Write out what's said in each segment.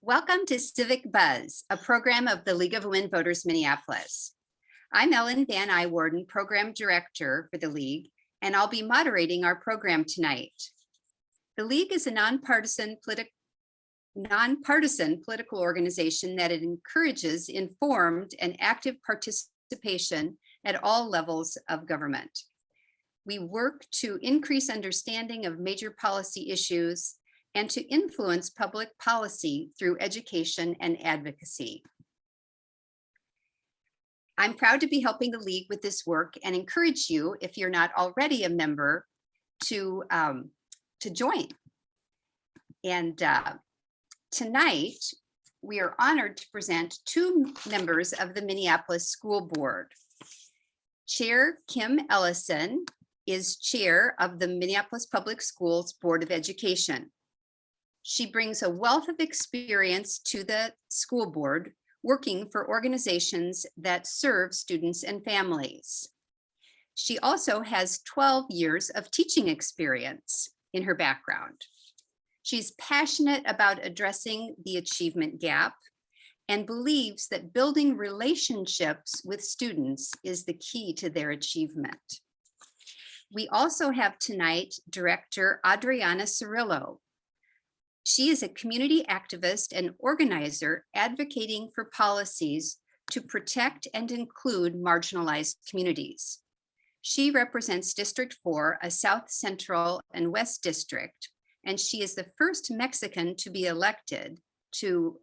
Welcome to Civic Buzz, a program of the League of Women Voters Minneapolis. I'm Ellen Van Iwarden, Program Director for the League, and I'll be moderating our program tonight. The League is a nonpartisan political organization that it encourages informed and active participation at all levels of government. We work to increase understanding of major policy issues and to influence public policy through education and advocacy. I'm proud to be helping the League with this work and encourage you, if you're not already a member, to join. And tonight, we are honored to present two members of the Minneapolis School Board. Chair Kim Ellison is chair of the Minneapolis Public Schools Board of Education. She brings a wealth of experience to the school board, working for organizations that serve students and families. She also has 12 years of teaching experience in her background. She's passionate about addressing the achievement gap and believes that building relationships with students is the key to their achievement. We also have tonight Director Adriana Cirillo. She is a community activist and organizer advocating for policies to protect and include marginalized communities. She represents District 4, a South Central and West District, and she is the first Mexican to be elected to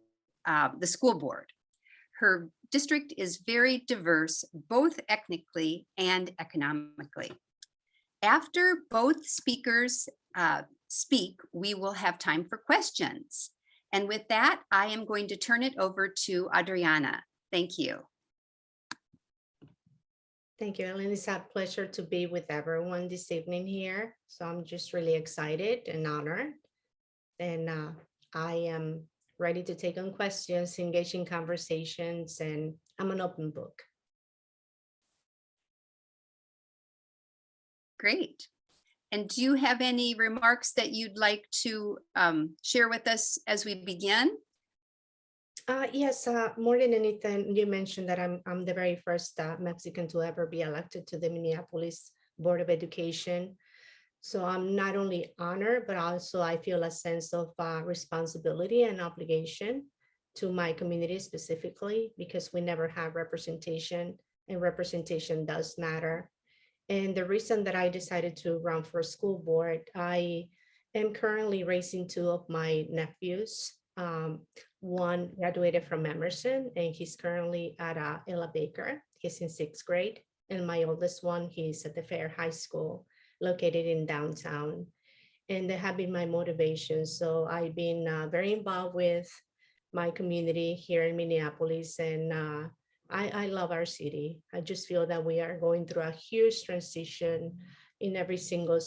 the school board. Her district is very diverse, both ethnically and economically. After both speakers speak, we will have time for questions. And with that, I am going to turn it over to Adriana. Thank you. Thank you, Ellen. It's a pleasure to be with everyone this evening here. So I'm just really excited and honored. And I am ready to take on questions, engage in conversations, and I'm an open book. Great. And do you have any remarks that you'd like to share with us as we begin? Yes, more than anything, you mentioned that I'm the very first Mexican to ever be elected to the Minneapolis Board of Education. So I'm not only honored, but also I feel a sense of responsibility and obligation to my community specifically, because we never have representation, and representation does matter. And the reason that I decided to run for school board, I am currently raising two of my nephews. One graduated from Emerson, and he's currently at Ella Baker. He's in 6th grade. And my oldest one, he's at the Fair High School, located in downtown. And they have been my motivation. So I've been very involved with my community here in Minneapolis, and I love our city. I just feel that we are going through a huge transition in every single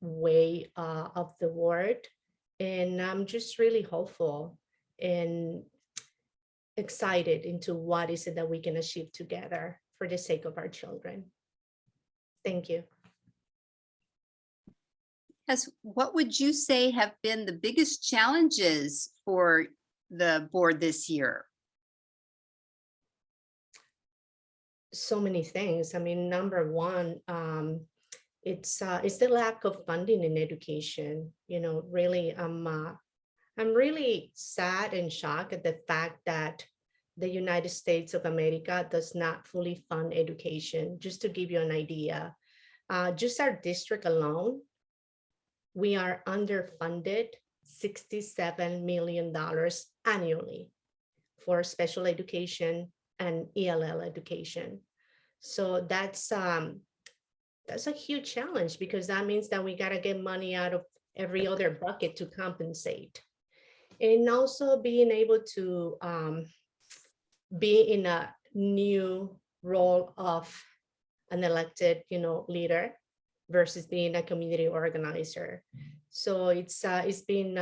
way of the word. And I'm just really hopeful and excited into what is it that we can achieve together for the sake of our children. Thank you. Yes, what would you say have been the biggest challenges for the board this year? So many things. I mean, number one, it's the lack of funding in education. You know, really, I'm really sad and shocked at the fact that the United States of America does not fully fund education. Just to give you an idea, just our district alone, we are underfunded $67 million annually for special education and ELL education. So that's a huge challenge, because that means that we got to get money out of every other bucket to compensate. And also being able to be in a new role of an elected, leader versus being a community organizer. So it's been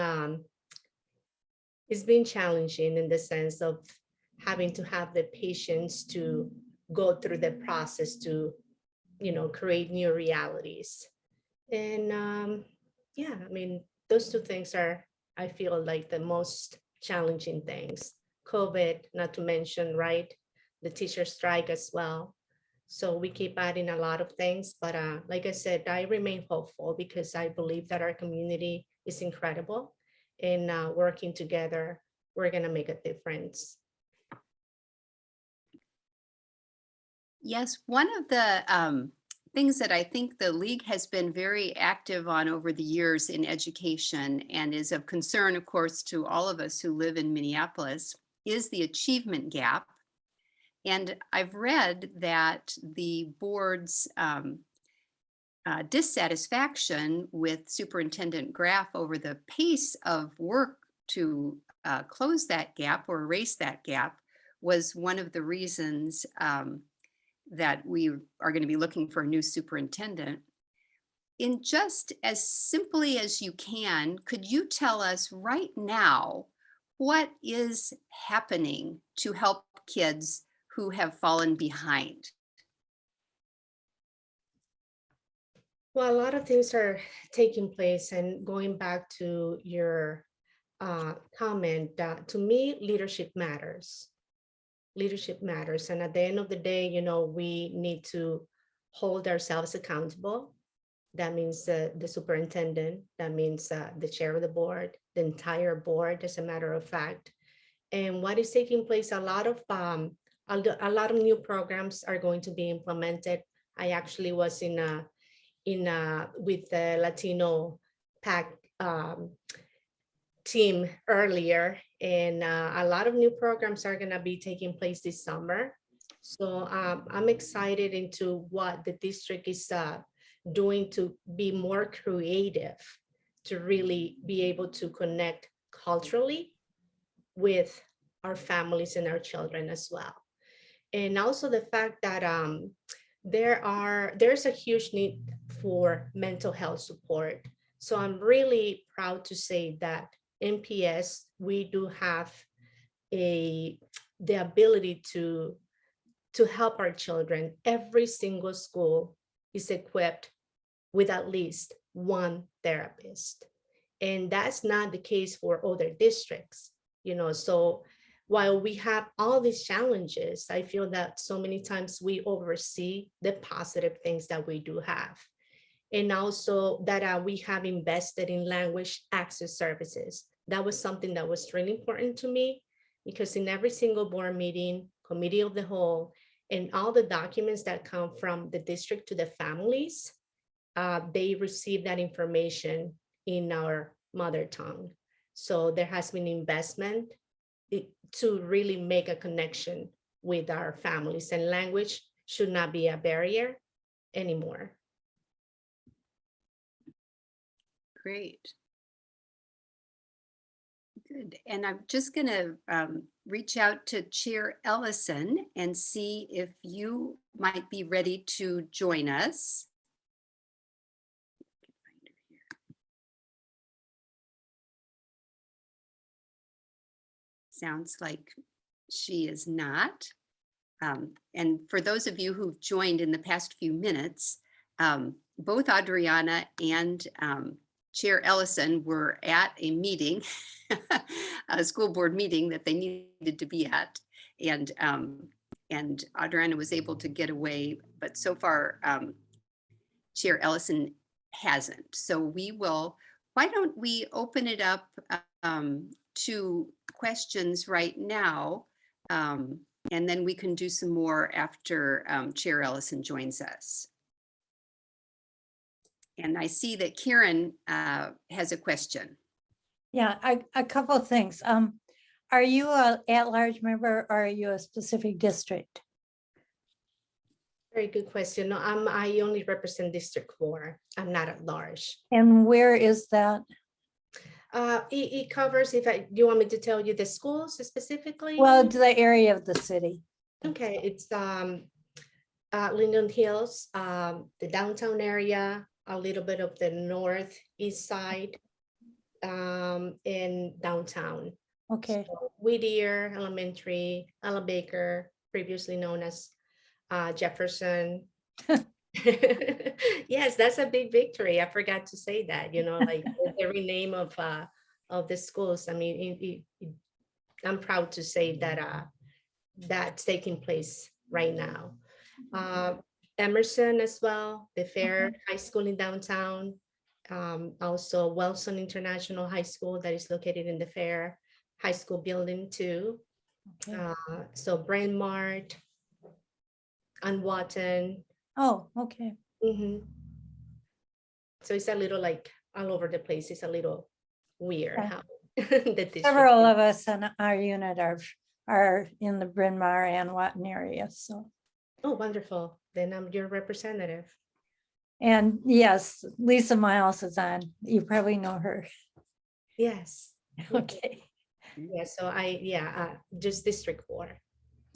challenging in the sense of having to have the patience to go through the process to, create new realities. And yeah, I mean, those two things are, I feel like, the most challenging things. COVID, not to mention, right? The teacher strike as well. So we keep adding a lot of things, but like I said, I remain hopeful because I believe that our community is incredible, and working together, we're gonna make a difference. Yes, one of the things that I think the league has been very active on over the years in education and is of concern, of course, to all of us who live in Minneapolis is the achievement gap. And I've read that the board's dissatisfaction with Superintendent Graff over the pace of work to close that gap or erase that gap was one of the reasons that we are going to be looking for a new superintendent. In just as simply as you can, could you tell us right now what is happening to help kids who have fallen behind? Well, a lot of things are taking place, and going back to your comment, to me, leadership matters. Leadership matters. And at the end of the day, we need to hold ourselves accountable. That means the superintendent, that means the chair of the board, the entire board, as a matter of fact. And what is taking place, a lot of new programs are going to be implemented. I actually was with the Latino PAC team earlier, and a lot of new programs are going to be taking place this summer. So I'm excited into what the district is doing to be more creative, to really be able to connect culturally with our families and our children as well. And also the fact that there's a huge need for mental health support. So I'm really proud to say that MPS, we do have the ability to help our children. Every single school is equipped with at least one therapist. And that's not the case for other districts, so while we have all these challenges, I feel that so many times we oversee the positive things that we do have. And also that we have invested in language access services. That was something that was really important to me, because in every single board meeting, committee of the whole, and all the documents that come from the district to the families, they receive that information in our mother tongue. So there has been investment to really make a connection with our families, and language should not be a barrier anymore. Great. Good. And I'm just going to reach out to Chair Ellison and see if you might be ready to join us. Sounds like she is not. And for those of you who've joined in the past few minutes, both Adriana and Chair Ellison were at a meeting, a school board meeting that they needed to be at. And Adriana was able to get away, but so far Chair Ellison hasn't. So why don't we open it up to questions right now, and then we can do some more after Chair Ellison joins us. And I see that Karen has a question. Yeah, a couple of things. Are you an at-large member, or are you a specific district? Very good question. No, I only represent District 4. I'm not at large. And where is that? It covers, do you want me to tell you the schools specifically? Well, the area of the city. Okay, it's Linden Hills, the downtown area, a little bit of the northeast side, and downtown. Okay. So Whittier Elementary, Ella Baker, previously known as Jefferson. Yes, that's a big victory. I forgot to say that, like the rename of the schools. I mean, I'm proud to say that that's taking place right now. Emerson as well, the Fair High School in downtown. Also Wilson International High School that is located in the Fair High School building too. Okay. So Brand Mart and Watton. Oh, okay. Mhm. So it's a little like all over the place. It's a little weird Okay. how the district Several is. of us in our unit are in the Bryn Mawr and Watton area, so. Oh, wonderful. Then I'm your representative. And yes, Lisa Miles is on. You probably know her. Yes. Okay, Yeah. So just District 4.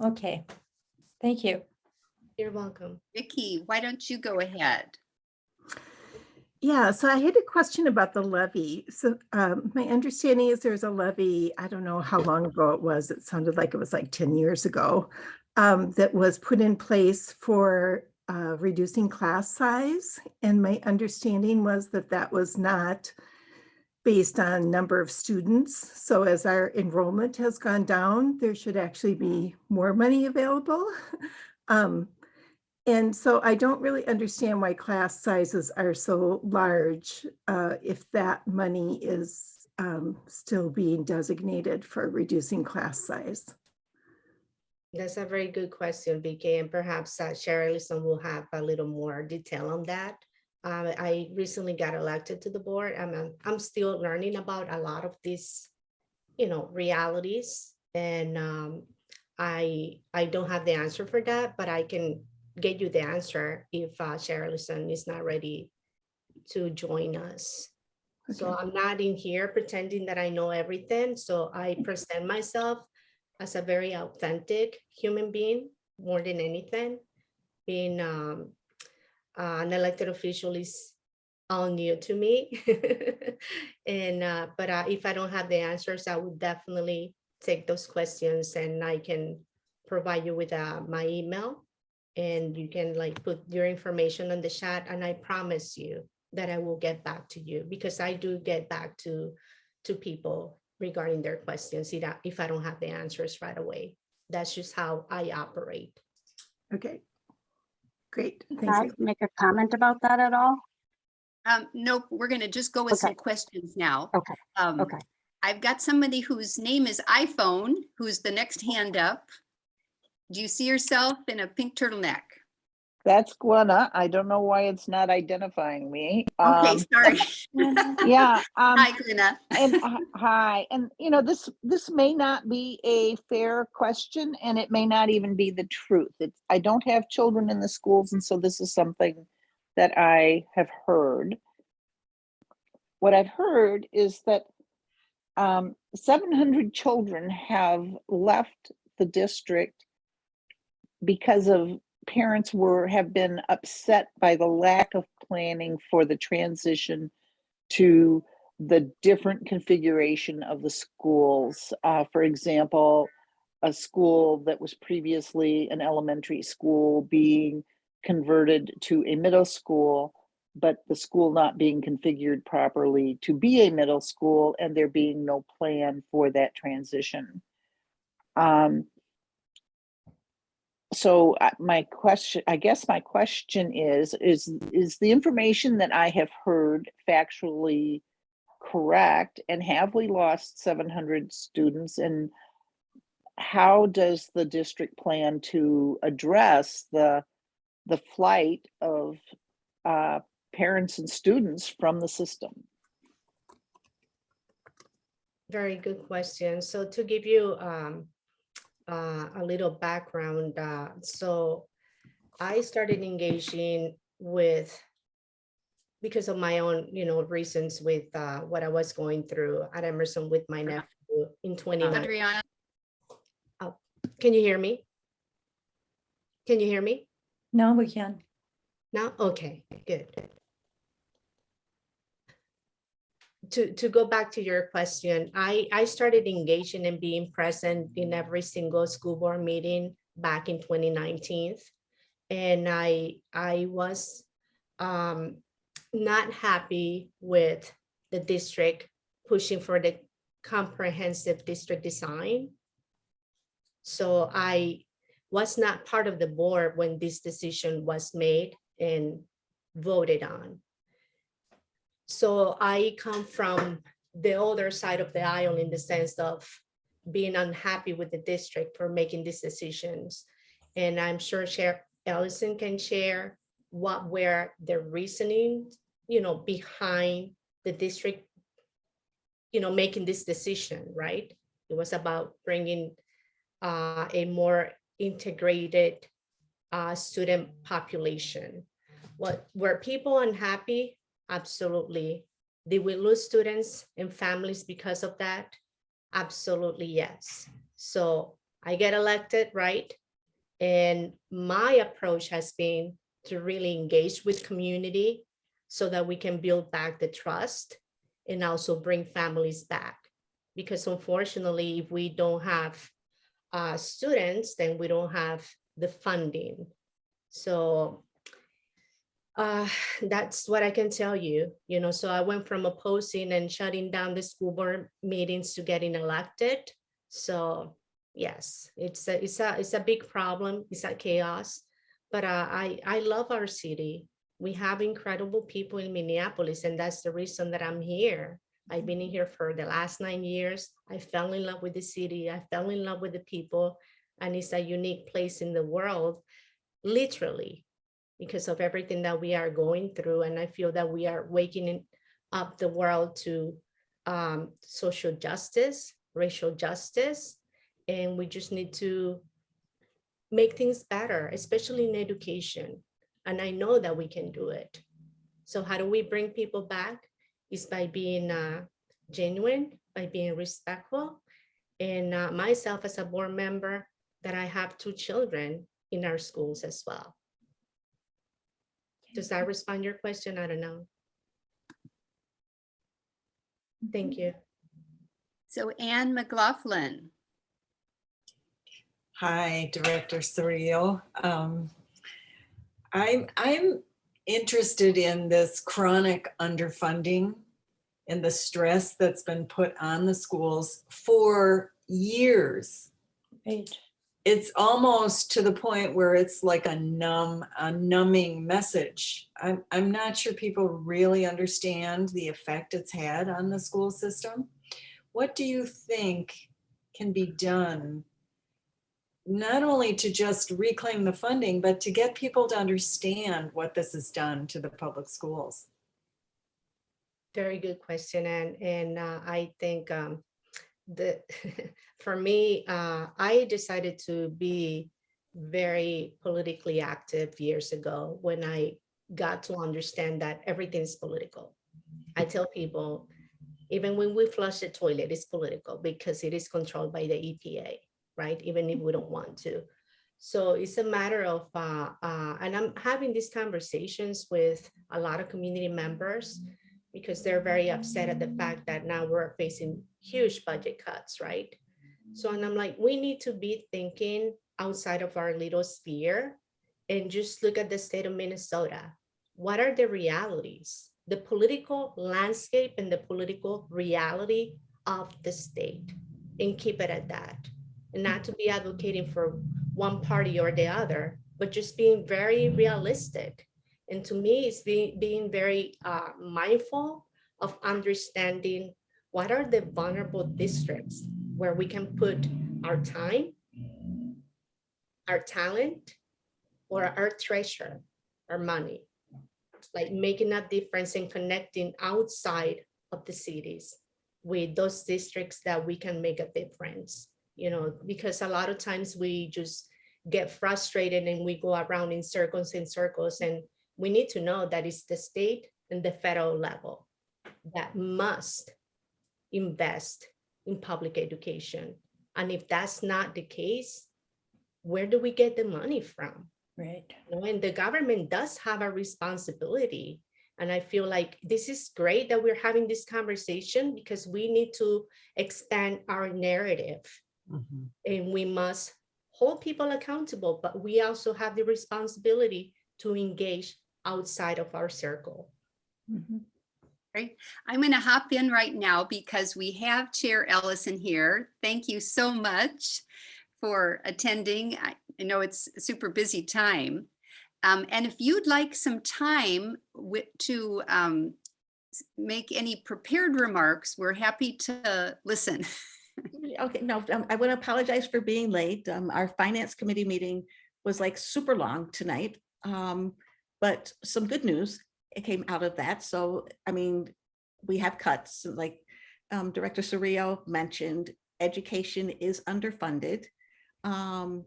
okay. Thank you. You're welcome. Vicki, why don't you go ahead? Yeah, so I had a question about the levy. So my understanding is there's a levy, I don't know how long ago it was. It sounded like it was like 10 years ago, that was put in place for reducing class size. And my understanding was that that was not based on number of students. So as our enrollment has gone down, there should actually be more money available. And so I don't really understand why class sizes are so large if that money is still being designated for reducing class size. That's a very good question, BK, and perhaps Cheryl will have a little more detail on that. I recently got elected to the board. I'm still learning about a lot of these, realities, and I don't have the answer for that, but I can get you the answer if Cheryl is not ready to join us. Okay. So I'm not in here pretending that I know everything. So I present myself as a very authentic human being more than anything. Being an elected official is all new to me. And but if I don't have the answers, I would definitely take those questions and I can provide you with my email, and you can like put your information on the chat, and I promise you that I will get back to you, because I do get back to people regarding their questions if I don't have the answers right away. That's just how I operate. Okay, great. Can I make a comment about that at all? Nope, we're going to just go with some questions now. Okay. Okay. I've got somebody whose name is iPhone, who's the next hand up. Do you see yourself in a pink turtleneck? That's Glenna. I don't know why it's not identifying me. Okay, sorry. Yeah. Hi, Glenna. And hi. And this may not be a fair question, and it may not even be the truth. I don't have children in the schools, and so this is something that I have heard. What I've heard is that 700 children have left the district because of parents have been upset by the lack of planning for the transition to the different configuration of the schools. For example, a school that was previously an elementary school being converted to a middle school, but the school not being configured properly to be a middle school, and there being no plan for that transition. So my question is the information that I have heard factually correct, and have we lost 700 students, and how does the district plan to address the flight of parents and students from the system? Very good question. So to give you a little background, so I started engaging because of my own, reasons with what I was going through at Emerson with my nephew in 2019. Adriana. Oh, can you hear me? Can you hear me? No, we can. No? Okay, good. To go back to your question, I started engaging and being present in every single school board meeting back in 2019. And I was not happy with the district pushing for the comprehensive district design. So I was not part of the board when this decision was made and voted on. So I come from the other side of the aisle in the sense of being unhappy with the district for making these decisions. And I'm sure Chair Ellison can share what were the reasoning, behind the district, making this decision, right? It was about bringing a more integrated student population. Were people unhappy? Absolutely. Did we lose students and families because of that? Absolutely, yes. So I get elected, right? And my approach has been to really engage with community so that we can build back the trust and also bring families back. Because unfortunately, if we don't have students, then we don't have the funding. So that's what I can tell you. So I went from opposing and shutting down the school board meetings to getting elected. So yes, it's a big problem. It's a chaos, but I love our city. We have incredible people in Minneapolis, and that's the reason that I'm here. I've been in here for the last 9 years. I fell in love with the city. I fell in love with the people, and it's a unique place in the world, literally, because of everything that we are going through. And I feel that we are waking up the world to social justice, racial justice, and we just need to make things better, especially in education. And I know that we can do it. So how do we bring people back? Is by being genuine, by being respectful. And myself as a board member, that I have 2 children in our schools as well. Does that respond to your question? I don't know. Thank you. So Anne McLaughlin. Hi, Director Cirillo. I'm interested in this chronic underfunding and the stress that's been put on the schools for years. Right. It's almost to the point where it's like a numbing message. I'm not sure people really understand the effect it's had on the school system. What do you think can be done, not only to just reclaim the funding, but to get people to understand what this has done to the public schools? Very good question. And I think for me, I decided to be very politically active years ago when I got to understand that everything is political. I tell people, even when we flush the toilet, it's political because it is controlled by the EPA, right? Even if we don't want to. So it's a matter of, and I'm having these conversations with a lot of community members because they're very upset at the fact that now we're facing huge budget cuts, right? So, and I'm like, we need to be thinking outside of our little sphere and just look at the state of Minnesota. What are the realities, the political landscape and the political reality of the state, and keep it at that? And not to be advocating for one party or the other, but just being very realistic. And to me, it's being very mindful of understanding what are the vulnerable districts where we can put our time, our talent, or our treasure, our money, like making a difference and connecting outside of the cities with those districts that we can make a difference, because a lot of times we just get frustrated and we go around in circles and circles, and we need to know that it's the state and the federal level that must invest in public education. And if that's not the case, where do we get the money from? Right. And the government does have a responsibility. And I feel like this is great that we're having this conversation because we need to expand our narrative. Mm-hmm. And we must hold people accountable, but we also have the responsibility to engage outside of our circle. Mm-hmm. Right. I'm going to hop in right now because we have Chair Ellison here. Thank you so much for attending. I know it's a super busy time. And if you'd like some time to make any prepared remarks, we're happy to listen. Okay, no, I want to apologize for being late. Our finance committee meeting was like super long tonight. But some good news, it came out of that. So, I mean, we have cuts, like Director Cirillo mentioned, education is underfunded. And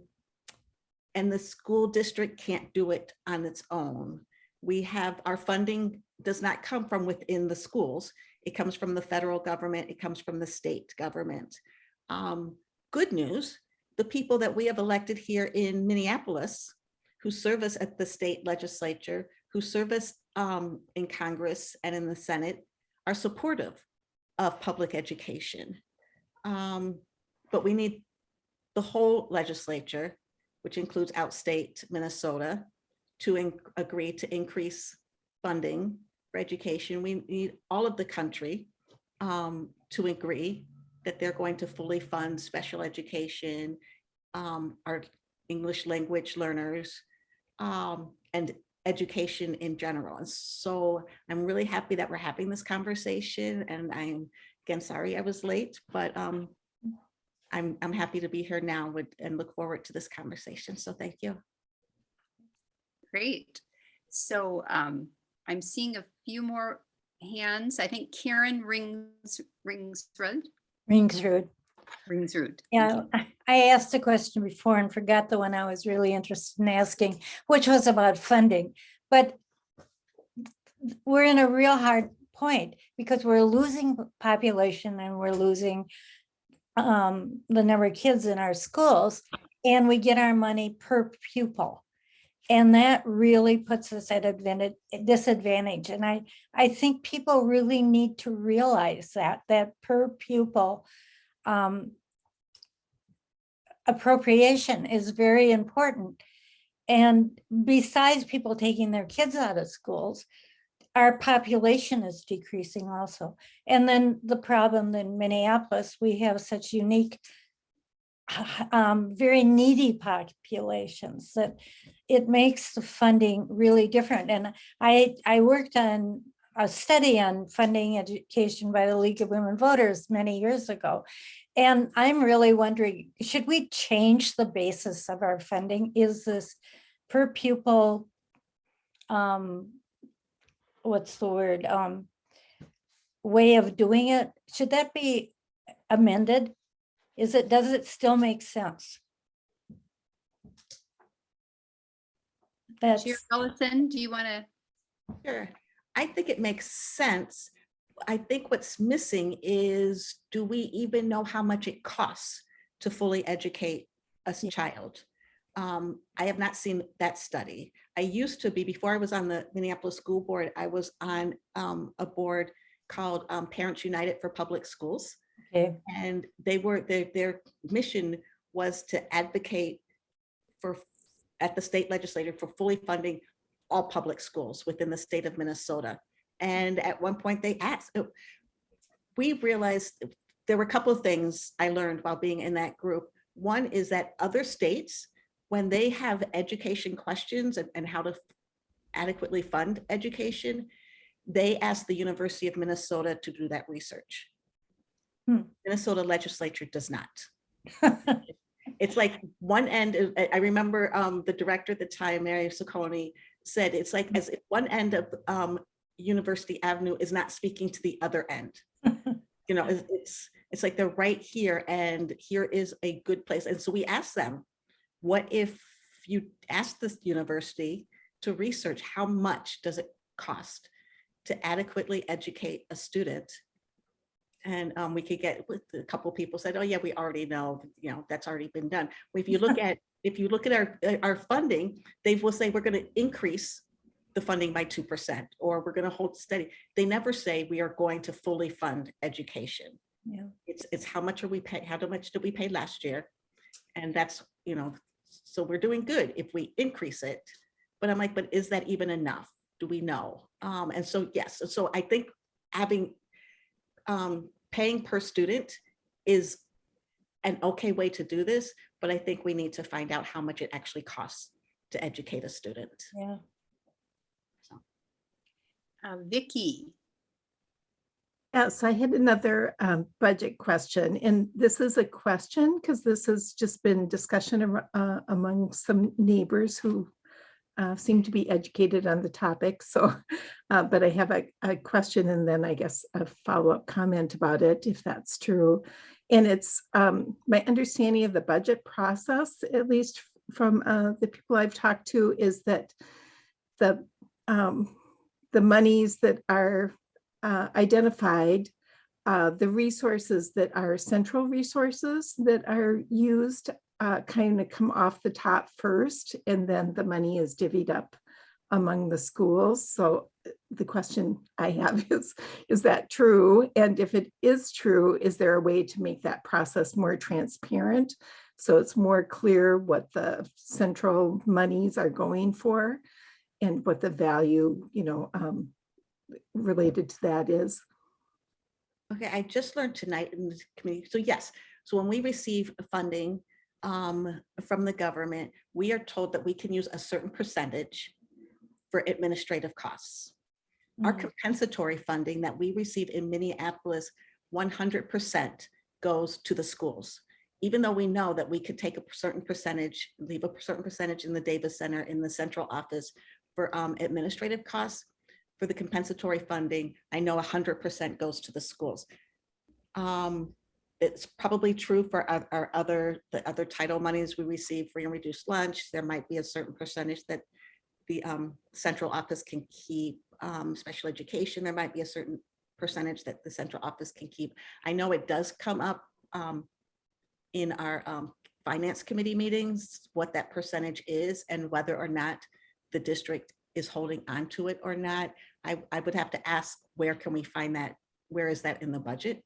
the school district can't do it on its own. We have, our funding does not come from within the schools. It comes from the federal government. It comes from the state government. Good news, the people that we have elected here in Minneapolis, who serve us at the state legislature, who serve us in Congress and in the Senate, are supportive of public education. But we need the whole legislature, which includes outstate Minnesota, to agree to increase funding for education. We need all of the country to agree that they're going to fully fund special education, our English language learners, and education in general. And so I'm really happy that we're having this conversation. And I'm, again, sorry I was late, but I'm happy to be here now and look forward to this conversation. So thank you. Great. So I'm seeing a few more hands. I think Karen Ringsrud. Yeah, I asked a question before and forgot the one I was really interested in asking, which was about funding. But we're in a real hard point because we're losing population and we're losing the number of kids in our schools, and we get our money per pupil. And that really puts us at a disadvantage. And I think people really need to realize that per pupil appropriation is very important. And besides people taking their kids out of schools, our population is decreasing also. And then the problem in Minneapolis, we have such unique, very needy populations that it makes the funding really different. And I worked on a study on funding education by the League of Women Voters many years ago. And I'm really wondering, should we change the basis of our funding? Is this per pupil, what's the word, way of doing it? Should that be amended? Does it still make sense? Chair Ellison, do you want to? Sure. I think it makes sense. I think what's missing is, do we even know how much it costs to fully educate a child? I have not seen that study. I used to be, before I was on the Minneapolis School Board, I was on a board called Parents United for Public Schools. Okay. And they were, their mission was to advocate for, at the state legislature, for fully funding all public schools within the state of Minnesota. And at one point they asked, we realized there were a couple of things I learned while being in that group. One is that other states, when they have education questions and how to adequately fund education, they ask the University of Minnesota to do that research. Minnesota legislature does not. It's like one end, I remember the director at the time, Mary Saccone, said it's like as if one end of University Avenue is not speaking to the other end. You know, it's like they're right here and here is a good place. And so we asked them, what if you ask this university to research how much does it cost to adequately educate a student? And we could get, with a couple of people said, oh yeah, we already know, you know, that's already been done. If you look at our funding, they will say we're going to increase the funding by 2%, or we're going to hold steady. They never say we are going to fully fund education. Yeah. It's how much are we pay? How much did we pay last year? And that's, you know, so we're doing good if we increase it. But I'm like, but is that even enough? Do we know? And so yes, so I think having paying per student is an okay way to do this, but I think we need to find out how much it actually costs to educate a student. Yeah. Vicky. Yes, I had another budget question, and this is a question because this has just been discussion among some neighbors who seem to be educated on the topic. So, but I have a question and then I guess a follow-up comment about it, if that's true. And it's my understanding of the budget process, at least from the people I've talked to, is that the monies that are identified, the resources that are central resources that are used kind of come off the top first, and then the money is divvied up among the schools. So the question I have is that true? And if it is true, is there a way to make that process more transparent so it's more clear what the central monies are going for and what the value, related to that is? Okay, I just learned tonight in the committee. So yes, so when we receive funding from the government, we are told that we can use a certain percentage for administrative costs. Our compensatory funding that we receive in Minneapolis, 100% goes to the schools. Even though we know that we could take a certain percentage, leave a certain percentage in the Davis Center, in the central office for administrative costs, for the compensatory funding, I know 100% goes to the schools. It's probably true for the other title monies we receive, free and reduced lunch. There might be a certain percentage that the central office can keep. Special education, there might be a certain percentage that the central office can keep. I know it does come up in our finance committee meetings, what that percentage is and whether or not the district is holding on to it or not. I would have to ask, where can we find that? Where is that in the budget?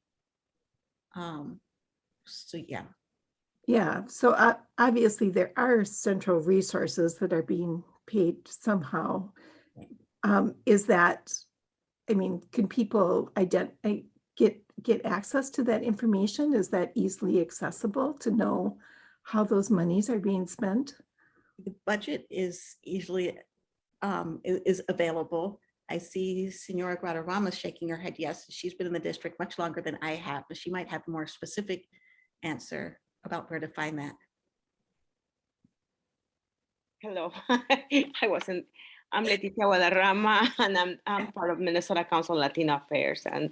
So yeah. Yeah, so obviously there are central resources that are being paid somehow. Is that, can people get access to that information? Is that easily accessible to know how those monies are being spent? The budget is easily is available. I see Senora Guadarrama shaking her head. Yes, she's been in the district much longer than I have, but she might have a more specific answer about where to find that. Hello, I'm Leticia Guadarrama, and I'm part of Minnesota Council on Latino Affairs and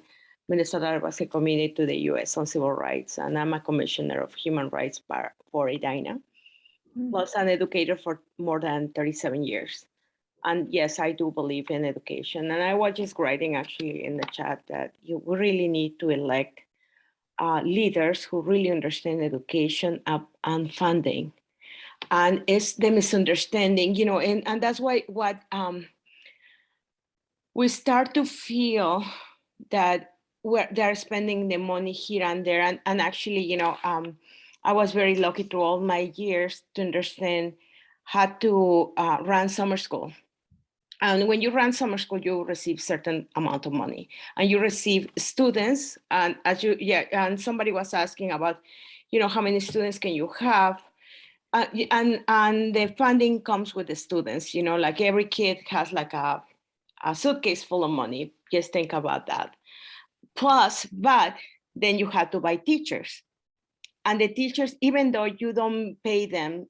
Minnesota Advocacy Committee to the U.S. on Civil Rights, and I'm a commissioner of human rights for Edina, plus an educator for more than 37 years. And yes, I do believe in education. And I was just writing actually in the chat that we really need to elect leaders who really understand education and funding. And it's the misunderstanding, and that's why what we start to feel that they're spending the money here and there. And actually, I was very lucky through all my years to understand how to run summer school. And when you run summer school, you receive certain amount of money, and you receive students. And and somebody was asking about, how many students can you have? And the funding comes with the students. Like every kid has like a suitcase full of money. Just think about that. But then you have to buy teachers, and the teachers, even though you don't pay them.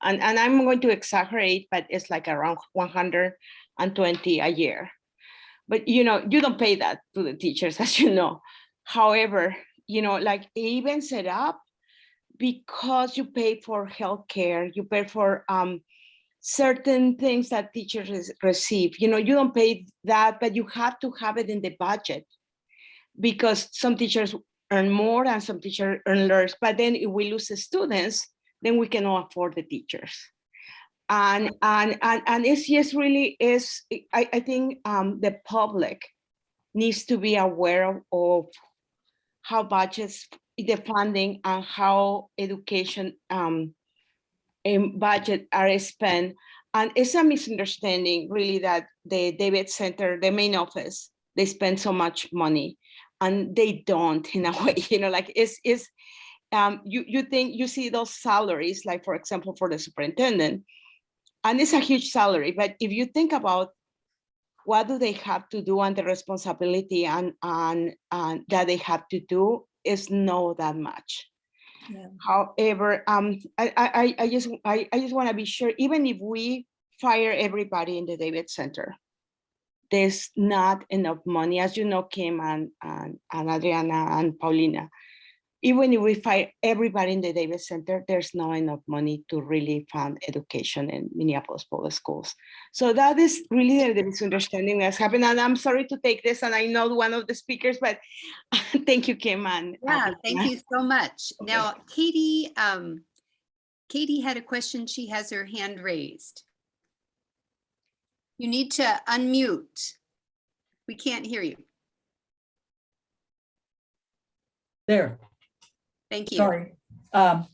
And I'm going to exaggerate, but it's like around 120 a year. But, you don't pay that to the teachers, as you know. However, like even set up because you pay for healthcare, you pay for certain things that teachers receive. You don't pay that, but you have to have it in the budget because some teachers earn more and some teachers earn less. But then if we lose the students, then we cannot afford the teachers. And it's just really is, I think the public needs to be aware of how budgets, the funding and how education budget are spent. And it's a misunderstanding really that the Davis Center, the main office, they spend so much money, and they don't in a way, like you think you see those salaries, like for example, for the superintendent, and it's a huge salary, but if you think about what do they have to do and the responsibility and that they have to do is not that much. Yeah. However, I just want to be sure, even if we fire everybody in the David Center, there's not enough money, as you know, Kim and Adriana and Paulina. Even if we fire everybody in the David Center, there's not enough money to really fund education in Minneapolis public schools. So that is really the misunderstanding that's happened. And I'm sorry to take this, and I know one of the speakers, but thank you, Kim. Yeah, thank you so much. Okay. Now, Katie had a question. She has her hand raised. You need to unmute. We can't hear you. There. Thank you. Sorry. To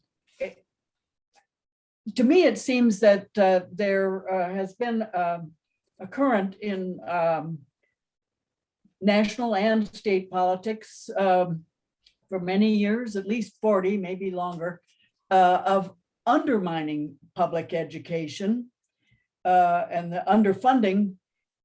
me, it seems that there has been a current in national and state politics for many years, at least 40, maybe longer, of undermining public education. And the underfunding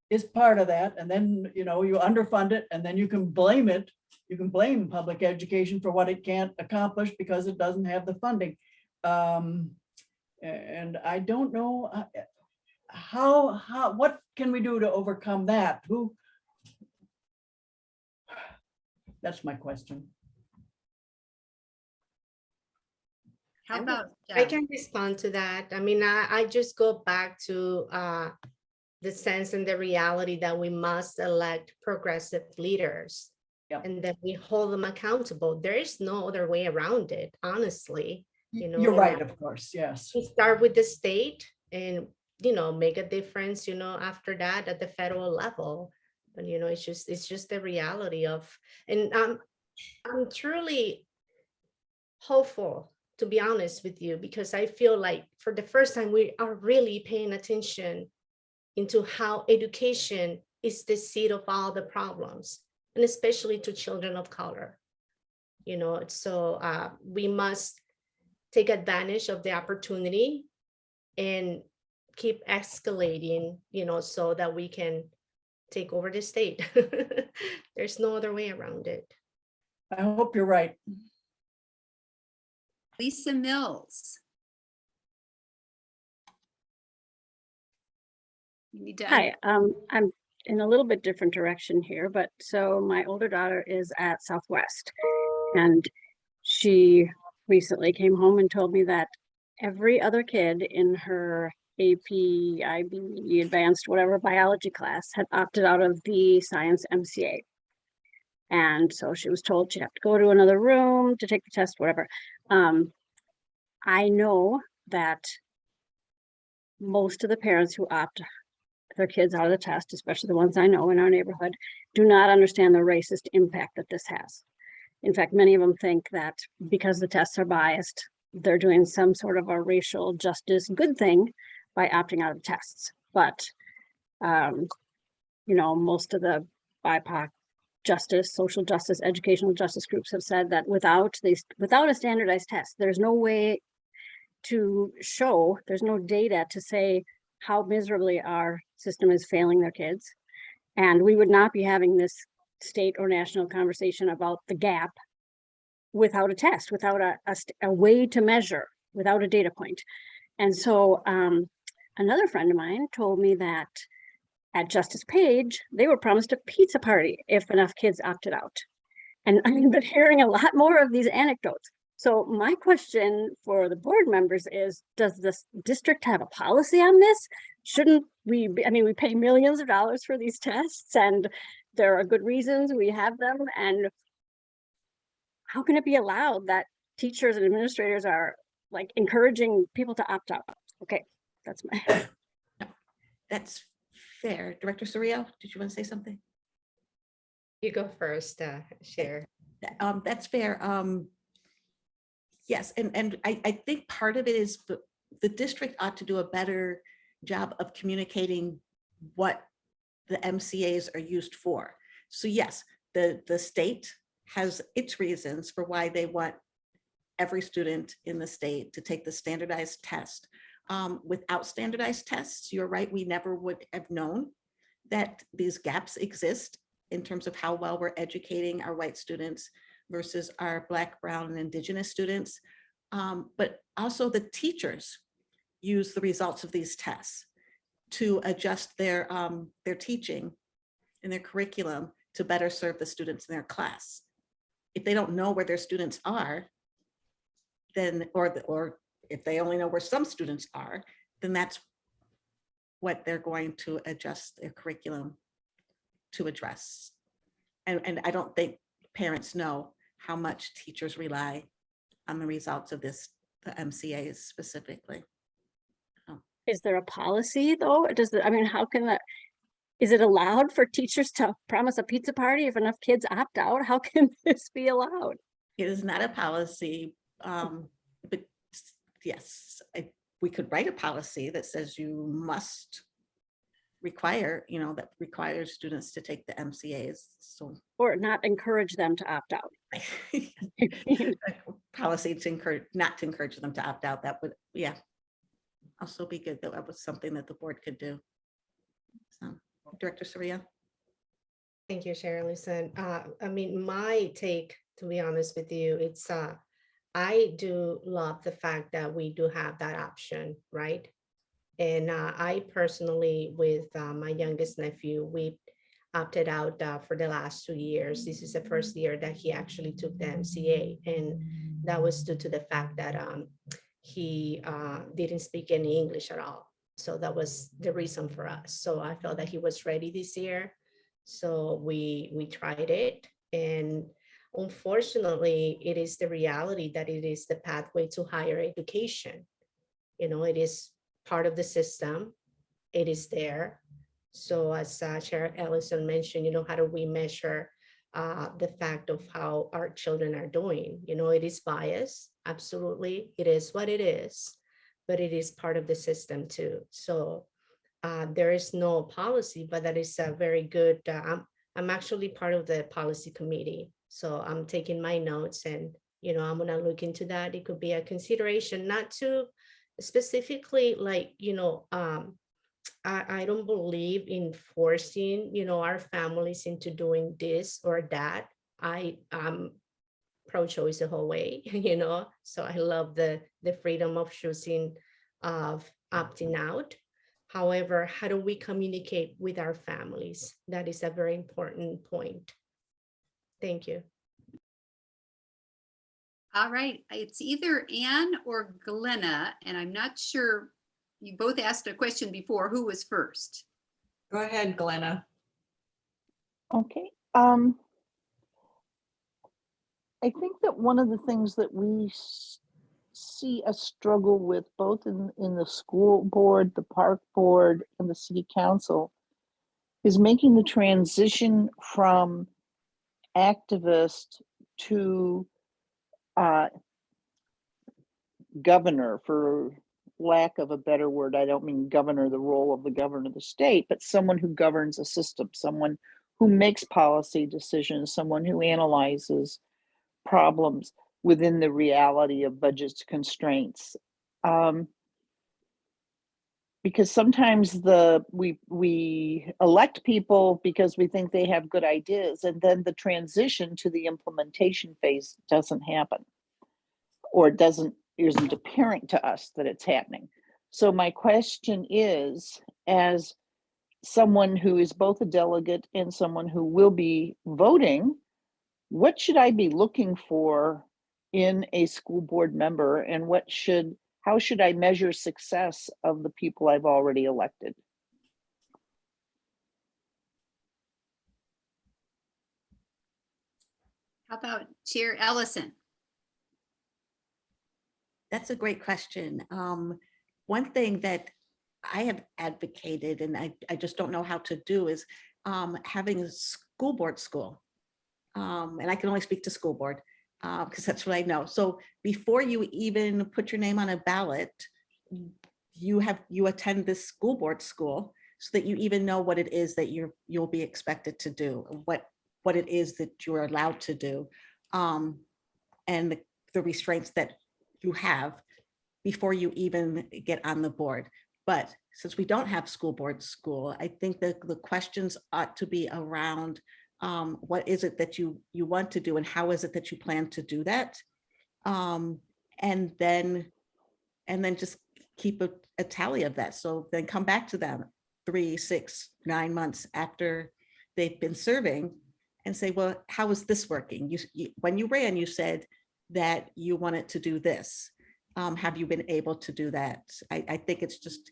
is part of that. And then, you underfund it, and then you can blame it. You can blame public education for what it can't accomplish because it doesn't have the funding. And I don't know what can we do to overcome that? That's my question. How about I can respond to that. I mean, I just go back to the sense and the reality that we must elect progressive leaders. Yep. And then we hold them accountable. There is no other way around it, honestly. You're right, of course, yes. We start with the state and, make a difference, after that at the federal level. But, it's just the reality of, and I'm truly hopeful, to be honest with you, because I feel like for the first time, we are really paying attention into how education is the seed of all the problems, and especially to children of color. So we must take advantage of the opportunity and keep escalating, so that we can take over the state. There's no other way around it. I hope you're right. Lisa Mills? You need to Hi, I'm in a little bit different direction here, but so my older daughter is at Southwest, and she recently came home and told me that every other kid in her AP, IB, advanced, whatever biology class had opted out of the science MCA. And so she was told she'd have to go to another room to take the test, whatever. I know that most of the parents who opt their kids out of the test, especially the ones I know in our neighborhood, do not understand the racist impact that this has. In fact, many of them think that because the tests are biased, they're doing some sort of a racial justice good thing by opting out of tests. But, most of the BIPOC justice, social justice, educational justice groups have said that without a standardized test, there's no way to show, there's no data to say how miserably our system is failing their kids. And we would not be having this state or national conversation about the gap without a test, without a way to measure, without a data point. And so another friend of mine told me that at Justice Page, they were promised a pizza party if enough kids opted out. And I've been hearing a lot more of these anecdotes. So my question for the board members is, does this district have a policy on this? Shouldn't we we pay millions of dollars for these tests, and there are good reasons we have them. And how can it be allowed that teachers and administrators are like encouraging people to opt out? Okay, that's my. That's fair. Director Cirillo, did you want to say something? You go first, Chair. That's fair. Yes, and I think part of it is the district ought to do a better job of communicating what the MCAs are used for. So yes, the state has its reasons for why they want every student in the state to take the standardized test. Without standardized tests, you're right, we never would have known that these gaps exist in terms of how well we're educating our white students versus our Black, Brown, and Indigenous students. But also the teachers use the results of these tests to adjust their teaching and their curriculum to better serve the students in their class. If they don't know where their students are, then, or if they only know where some students are, then that's what they're going to adjust their curriculum to address. And I don't think parents know how much teachers rely on the results of this, the MCAs specifically. Is there a policy though? I mean, how can that, is it allowed for teachers to promise a pizza party if enough kids opt out? How can this be allowed? It is not a policy, but yes, we could write a policy that says you must require, that requires students to take the MCAs. So, or not encourage them to opt out. Policy to encourage, not to encourage them to opt out. That would, yeah, also be good. That was something that the board could do. So, Director Cirillo. Thank you, Chair Ellison. I mean, my take, to be honest with you, it's I do love the fact that we do have that option, right? And I personally, with my youngest nephew, we opted out for the last 2 years. This is the first year that he actually took the MCA, and that was due to the fact that he didn't speak any English at all. So that was the reason for us. So I felt that he was ready this year. So we tried it, and unfortunately, it is the reality that it is the pathway to higher education. It is part of the system. It is there. So as Chair Ellison mentioned, how do we measure the fact of how our children are doing? It is biased. Absolutely. It is what it is, but it is part of the system too. So there is no policy, but that is a very good, I'm actually part of the policy committee. So I'm taking my notes and, I'm gonna look into that. It could be a consideration, not to specifically like, I don't believe in forcing, our families into doing this or that. I'm pro-choice the whole way, so I love the freedom of choosing, of opting out. However, how do we communicate with our families? That is a very important point. Thank you. All right, it's either Anne or Glenna, and I'm not sure. You both asked a question before. Who was first? Go ahead, Glenna. Okay. I think that one of the things that we see a struggle with both in the school board, the park board, and the city council is making the transition from activist to governor, for lack of a better word. I don't mean governor, the role of the governor of the state, but someone who governs a system, someone who makes policy decisions, someone who analyzes problems within the reality of budget constraints. Because sometimes we elect people because we think they have good ideas, and then the transition to the implementation phase doesn't happen, or isn't apparent to us that it's happening. So my question is, as someone who is both a delegate and someone who will be voting, what should I be looking for in a school board member, and how should I measure success of the people I've already elected? How about Chair Ellison? That's a great question. One thing that I have advocated, and I just don't know how to do, is having a school board school. And I can only speak to school board because that's what I know. So before you even put your name on a ballot, you attend this school board school so that you even know what it is that you'll be expected to do, what it is that you're allowed to do, and the restraints that you have before you even get on the board. But since we don't have school board school, I think that the questions ought to be around what is it that you want to do and how is it that you plan to do that? And then just keep a tally of that. So then come back to them 3, 6, 9 months after they've been serving and say, well, how is this working? You when you ran, you said that you wanted to do this. Have you been able to do that? I think it's just,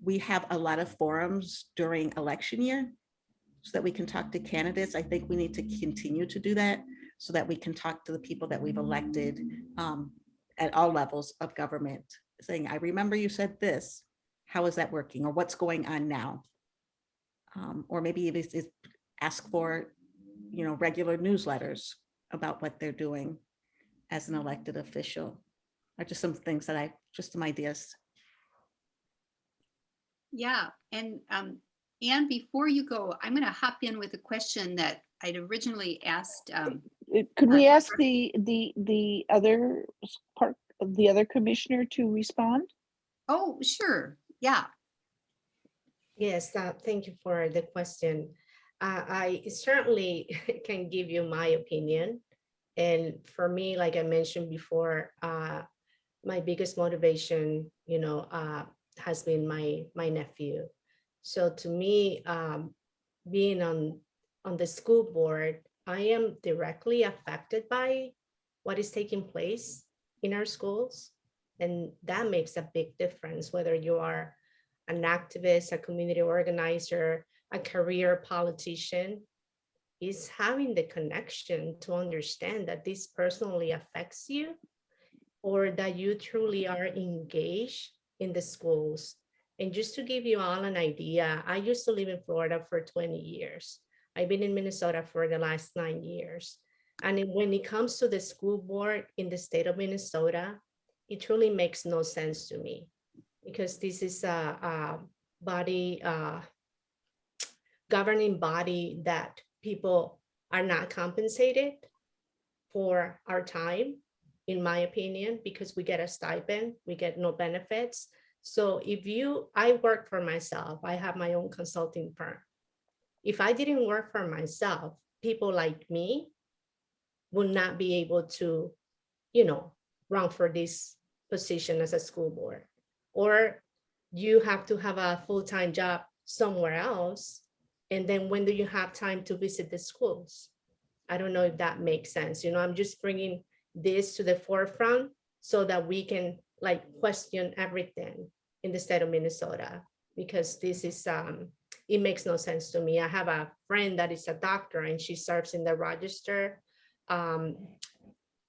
we have a lot of forums during election year so that we can talk to candidates. I think we need to continue to do that so that we can talk to the people that we've elected at all levels of government, saying, I remember you said this, how is that working? Or what's going on now? Or maybe it's ask for, regular newsletters about what they're doing as an elected official. Are just some things that just some ideas. Yeah, and Anne, before you go, I'm going to hop in with a question that I'd originally asked. Could we ask the other part, the other commissioner to respond? Oh, sure. Yeah. Yes, thank you for the question. I certainly can give you my opinion. And for me, like I mentioned before, my biggest motivation, has been my nephew. So to me, being on the school board, I am directly affected by what is taking place in our schools. And that makes a big difference, whether you are an activist, a community organizer, a career politician, is having the connection to understand that this personally affects you, or that you truly are engaged in the schools. And just to give you all an idea, I used to live in Florida for 20 years. I've been in Minnesota for the last 9 years. And when it comes to the school board in the state of Minnesota, it truly makes no sense to me, because this is a body, governing body that people are not compensated for our time, in my opinion, because we get a stipend, we get no benefits. So I work for myself, I have my own consulting firm. If I didn't work for myself, people like me would not be able to, run for this position as a school board. Or you have to have a full-time job somewhere else. And then when do you have time to visit the schools? I don't know if that makes sense. I'm just bringing this to the forefront so that we can question everything in the state of Minnesota, because this is, it makes no sense to me. I have a friend that is a doctor and she serves in the Rochester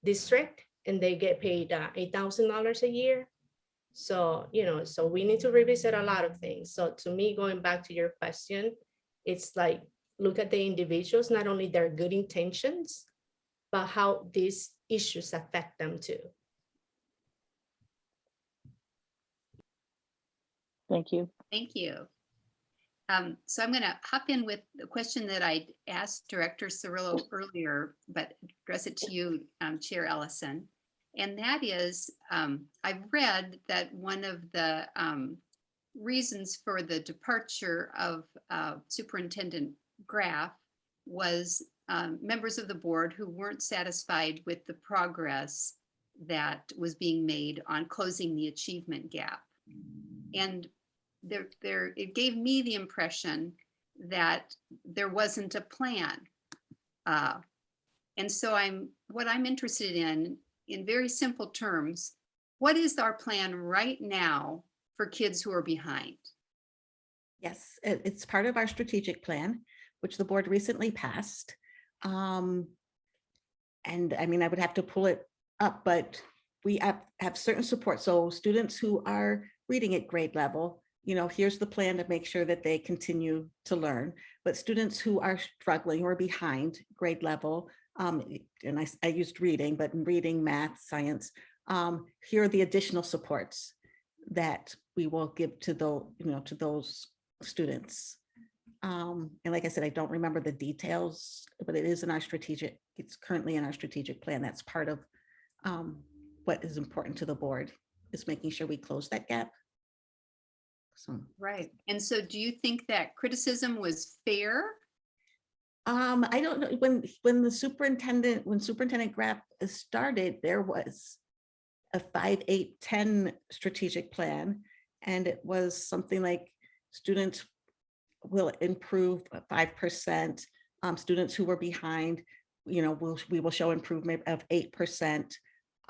district, and they get paid $8,000 a year. So, so we need to revisit a lot of things. So to me, going back to your question, it's like, look at the individuals, not only their good intentions, but how these issues affect them too. Thank you. Thank you. So I'm going to hop in with the question that I asked Director Cirillo earlier, but address it to you, Chair Ellison. And that is, I've read that one of the reasons for the departure of Superintendent Graff was members of the board who weren't satisfied with the progress that was being made on closing the achievement gap. And it gave me the impression that there wasn't a plan. And so what I'm interested in very simple terms, what is our plan right now for kids who are behind? Yes, it's part of our strategic plan, which the board recently passed. And I mean, I would have to pull it up, but we have certain support. So students who are reading at grade level, here's the plan to make sure that they continue to learn. But students who are struggling or behind grade level, and I used reading, but in reading, math, science, here are the additional supports that we will give to those, to those students. And like I said, I don't remember the details, but it is in our strategic, it's currently in our strategic plan. That's part of what is important to the board, is making sure we close that gap. So, Right. And so do you think that criticism was fair? I don't know, when Superintendent Grapp started, there was a 5-8-10 strategic plan. And it was something like students will improve 5%. Students who were behind, we will show improvement of 8%.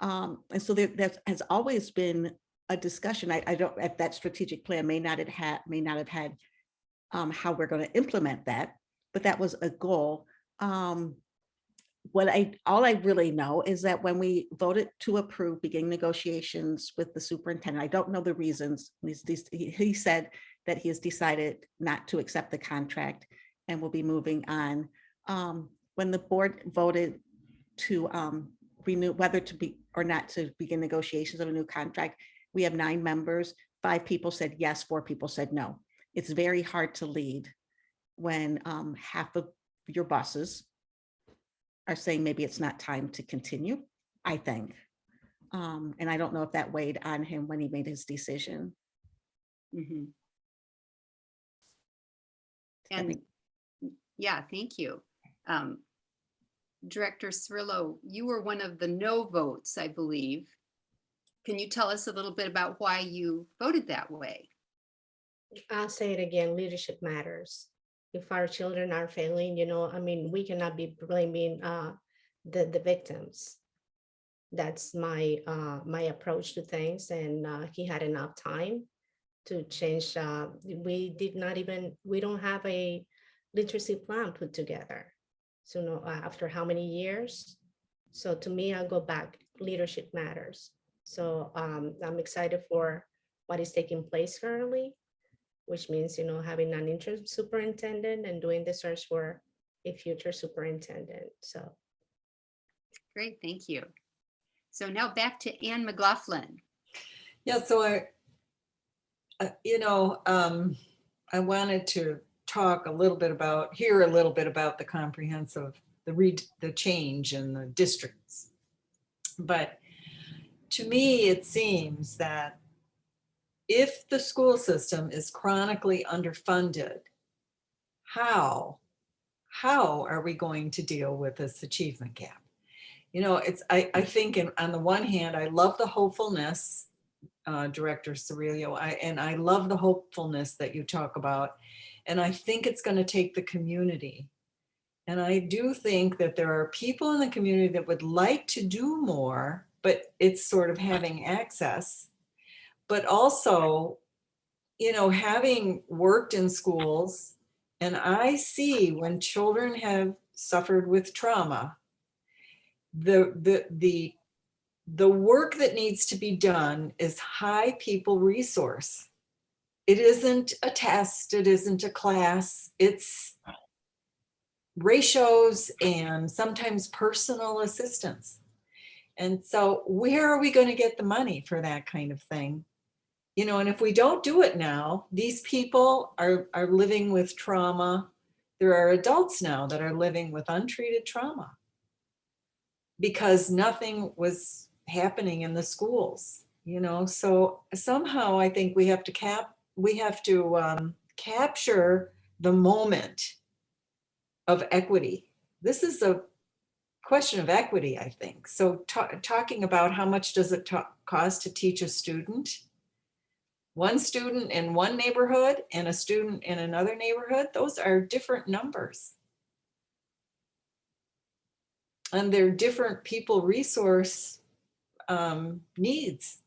And so there has always been a discussion. I don't, at that strategic plan may not have had how we're going to implement that, but that was a goal. All I really know is that when we voted to approve beginning negotiations with the superintendent, I don't know the reasons. He said that he has decided not to accept the contract and will be moving on. When the board voted to renew, whether to be or not to begin negotiations of a new contract, we have 9 members. 5 people said yes, 4 people said no. It's very hard to lead when half of your bosses are saying maybe it's not time to continue, I think. And I don't know if that weighed on him when he made his decision. Mm-hmm. And yeah, thank you. Director Cirillo, you were one of the no votes, I believe. Can you tell us a little bit about why you voted that way? I'll say it again, leadership matters. If our children are failing, we cannot be blaming the victims. That's my approach to things. And he had enough time to change. We don't have a literacy plan put together. So after how many years? So to me, I'll go back, leadership matters. So I'm excited for what is taking place currently, which means, having an interim superintendent and doing the search for a future superintendent. So. Great, thank you. So now back to Ann McLaughlin. Yeah, so I wanted to talk hear a little bit about the comprehensive, the change in the districts. But to me, it seems that if the school system is chronically underfunded, how are we going to deal with this achievement gap? I think on the one hand, I love the hopefulness, Director Cirillo, and I love the hopefulness that you talk about. And I think it's going to take the community. And I do think that there are people in the community that would like to do more, but it's sort of having access. But also, having worked in schools, and I see when children have suffered with trauma, the work that needs to be done is high people resource. It isn't a test, it isn't a class, it's ratios and sometimes personal assistance. And so where are we going to get the money for that kind of thing? And if we don't do it now, these people are living with trauma. There are adults now that are living with untreated trauma because nothing was happening in the schools, so somehow I think we have to capture the moment of equity. This is a question of equity, I think. So talking about how much does it cost to teach a student, one student in one neighborhood and a student in another neighborhood, those are different numbers. And they're different people resource needs.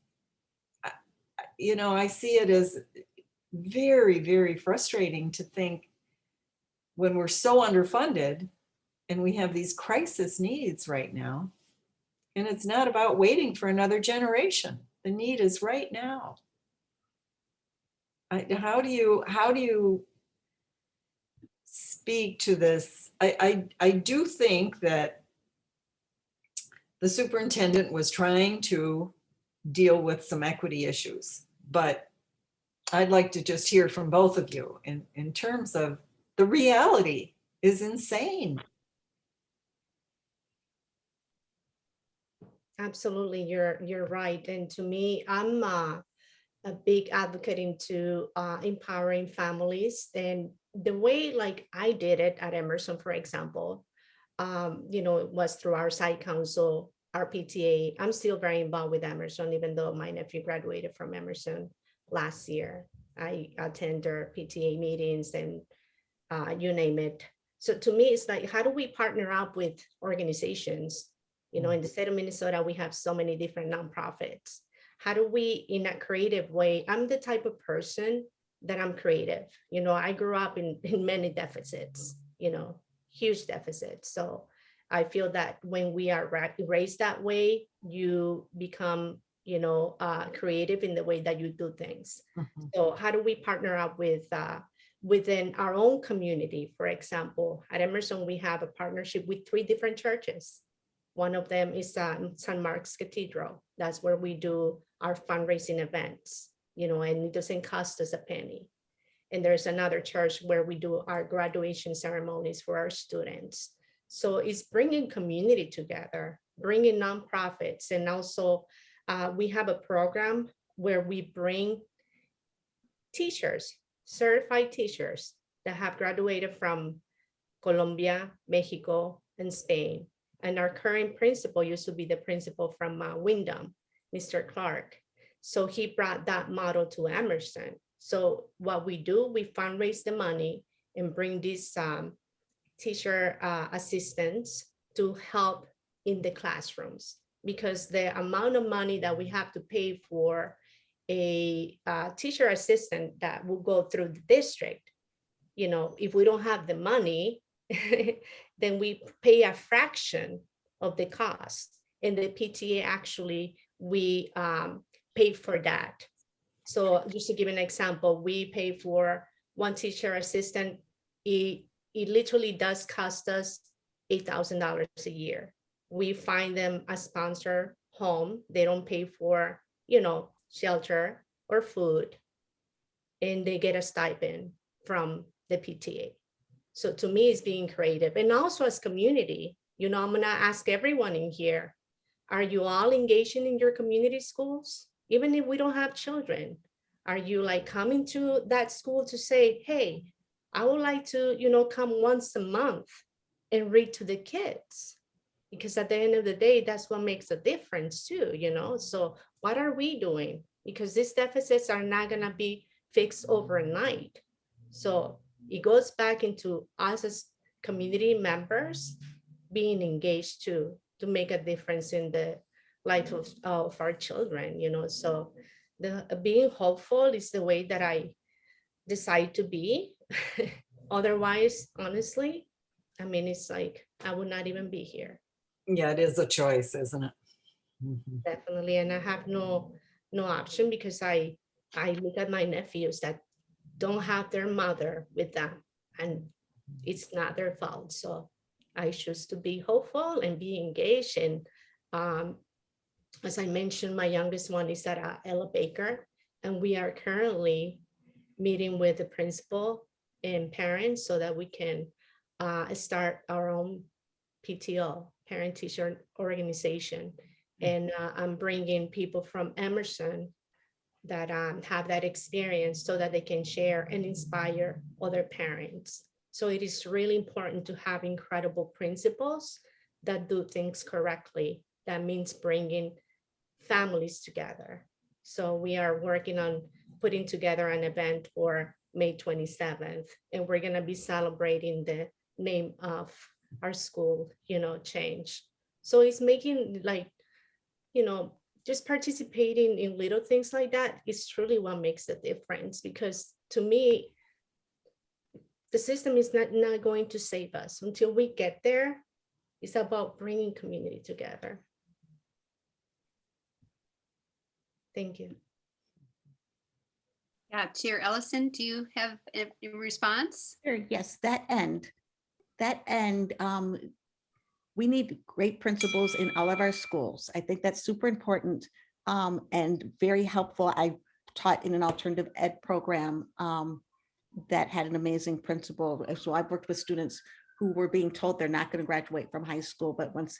I see it as very, very frustrating to think when we're so underfunded and we have these crisis needs right now, and it's not about waiting for another generation. The need is right now. How do you speak to this? I do think that the superintendent was trying to deal with some equity issues, but I'd like to just hear from both of you in terms of the reality is insane. Absolutely, you're right. And to me, I'm a big advocate into empowering families. And the way like I did it at Emerson, for example, it was through our site council, our PTA. I'm still very involved with Emerson, even though my nephew graduated from Emerson last year. I attend their PTA meetings and you name it. So to me, it's like, how do we partner up with organizations? In the state of Minnesota, we have so many different nonprofits. How do we, in a creative way, I'm the type of person that I'm creative. I grew up in many deficits, huge deficits. So I feel that when we are raised that way, you become, creative in the way that you do things. So how do we partner up with within our own community? For example, at Emerson, we have a partnership with 3 different churches. One of them is St. Mark's Cathedral. That's where we do our fundraising events, and it doesn't cost us a penny. And there's another church where we do our graduation ceremonies for our students. So it's bringing community together, bringing nonprofits. And also we have a program where we bring teachers, certified teachers that have graduated from Colombia, Mexico, and Spain. And our current principal used to be the principal from Wyndham, Mr. Clark. So he brought that model to Emerson. So what we do, we fundraise the money and bring these teacher assistants to help in the classrooms, because the amount of money that we have to pay for a teacher assistant that will go through the district, if we don't have the money, then we pay a fraction of the cost. And the PTA actually, we pay for that. So just to give an example, we pay for one teacher assistant. It literally does cost us $8,000 a year. We find them a sponsor home. They don't pay for, shelter or food, and they get a stipend from the PTA. So to me, it's being creative. And also as community, I'm gonna ask everyone in here, are you all engaging in your community schools? Even if we don't have children, are you like coming to that school to say, hey, I would like to, come once a month and read to the kids? Because at the end of the day, that's what makes a difference too, So what are we doing? Because these deficits are not gonna be fixed overnight. So it goes back into us as community members being engaged to make a difference in the life of our children, So being hopeful is the way that I decide to be. Otherwise, honestly, it's like I would not even be here. Yeah, it is a choice, isn't it? Definitely. And I have no option, because I look at my nephews that don't have their mother with them, and it's not their fault. So I choose to be hopeful and be engaged. And as I mentioned, my youngest one is at Ella Baker, and we are currently meeting with the principal and parents so that we can start our own PTO, parent teacher organization. And I'm bringing people from Emerson that have that experience so that they can share and inspire other parents. So it is really important to have incredible principals that do things correctly. That means bringing families together. So we are working on putting together an event for May 27th, and we're gonna be celebrating the name of our school, change. So it's making just participating in little things like that is truly what makes the difference. Because to me, the system is not going to save us until we get there. It's about bringing community together. Thank you. Yeah, Chair Ellison, do you have a response? Sure, yes, that end, we need great principals in all of our schools. I think that's super important and very helpful. I taught in an alternative ed program that had an amazing principal. So I've worked with students who were being told they're not going to graduate from high school, but once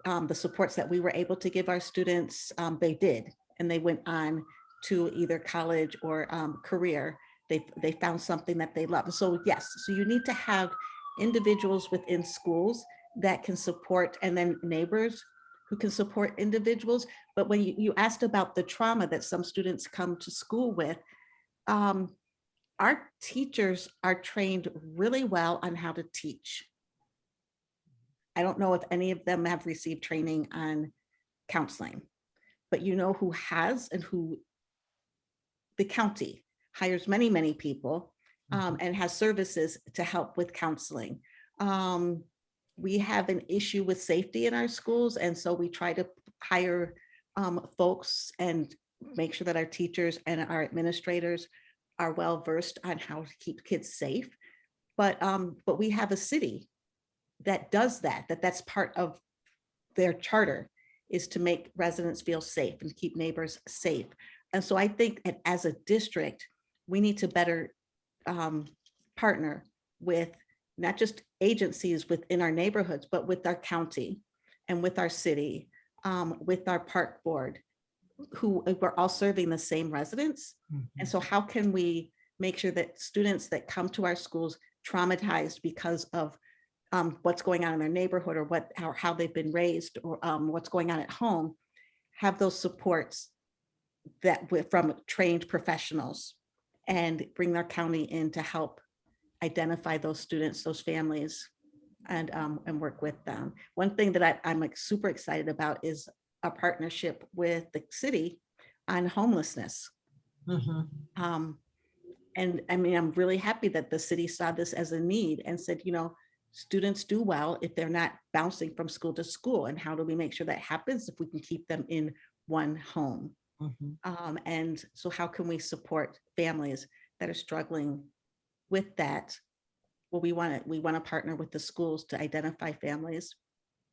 the supports that we were able to give our students, they did, and they went on to either college or career. They found something that they love. So yes, so you need to have individuals within schools that can support, and then neighbors who can support individuals. But when you asked about the trauma that some students come to school with, our teachers are trained really well on how to teach. I don't know if any of them have received training on counseling, but you know who has, and who the county hires many, many people and has services to help with counseling. We have an issue with safety in our schools, and so we try to hire folks and make sure that our teachers and our administrators are well versed on how to keep kids safe. But we have a city that does that. That's part of their charter, is to make residents feel safe and keep neighbors safe. And so I think that as a district, we need to better partner with not just agencies within our neighborhoods, but with our county and with our city, with our park board, who we're all serving the same residents. And so how can we make sure that students that come to our schools traumatized because of what's going on in their neighborhood, or how they've been raised, or what's going on at home, have those supports that from trained professionals, and bring their county in to help identify those students, those families, and work with them. One thing that I'm like super excited about is a partnership with the city on homelessness. And I mean, I'm really happy that the city saw this as a need and said, you know, students do well if they're not bouncing from school to school. And how do we make sure that happens if we can keep them in one home? And so how can we support families that are struggling with that? Well, we want to partner with the schools to identify families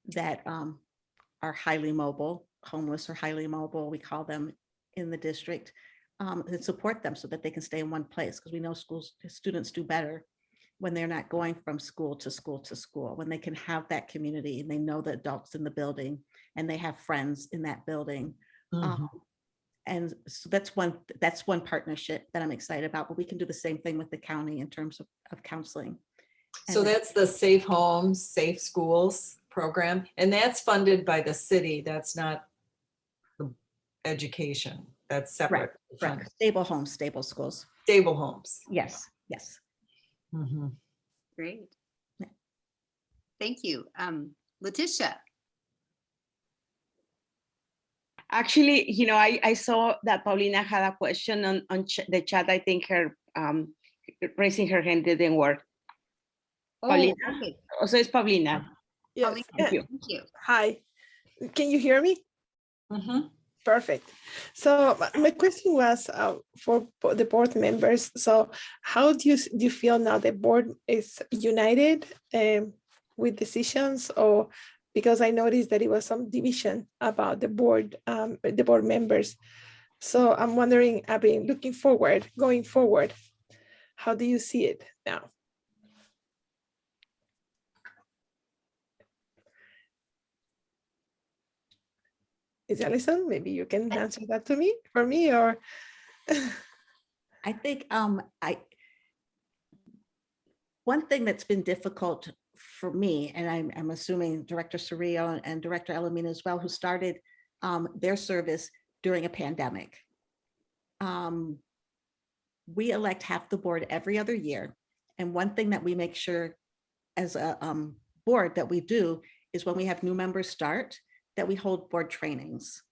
that are highly mobile, homeless or highly mobile, we call them in the district, and support them so that they can stay in one place, because we know students do better when they're not going from school to school to school, when they can have that community and they know the adults in the building and they have friends in that building. And so that's one partnership that I'm excited about, but we can do the same thing with the county in terms of counseling. So that's the Safe Homes, Safe Schools program, and that's funded by the city. That's not the education. That's separate. Right. Stable homes, stable schools. Stable homes. Yes, yes. Great. Thank you. Letitia. Actually, you know, I saw that Paulina had a question on the chat. I think her raising her hand didn't work. Paulina? Okay. Also, it's Paulina. Yes. Paulina, Thank you. Thank you. Hi, can you hear me? Perfect. So my question was for the board members. So how do you feel now the board is united with decisions, or because I noticed that it was some division about the board members. So I'm wondering, I've been looking forward, going forward, how do you see it now? Is Alison, maybe you can answer that for me, or? I think one thing that's been difficult for me, and I'm assuming Director Cirillo and Director Elamina as well, who started their service during a pandemic. We elect half the board every other year. And one thing that we make sure as a board that we do is when we have new members start, that we hold board trainings.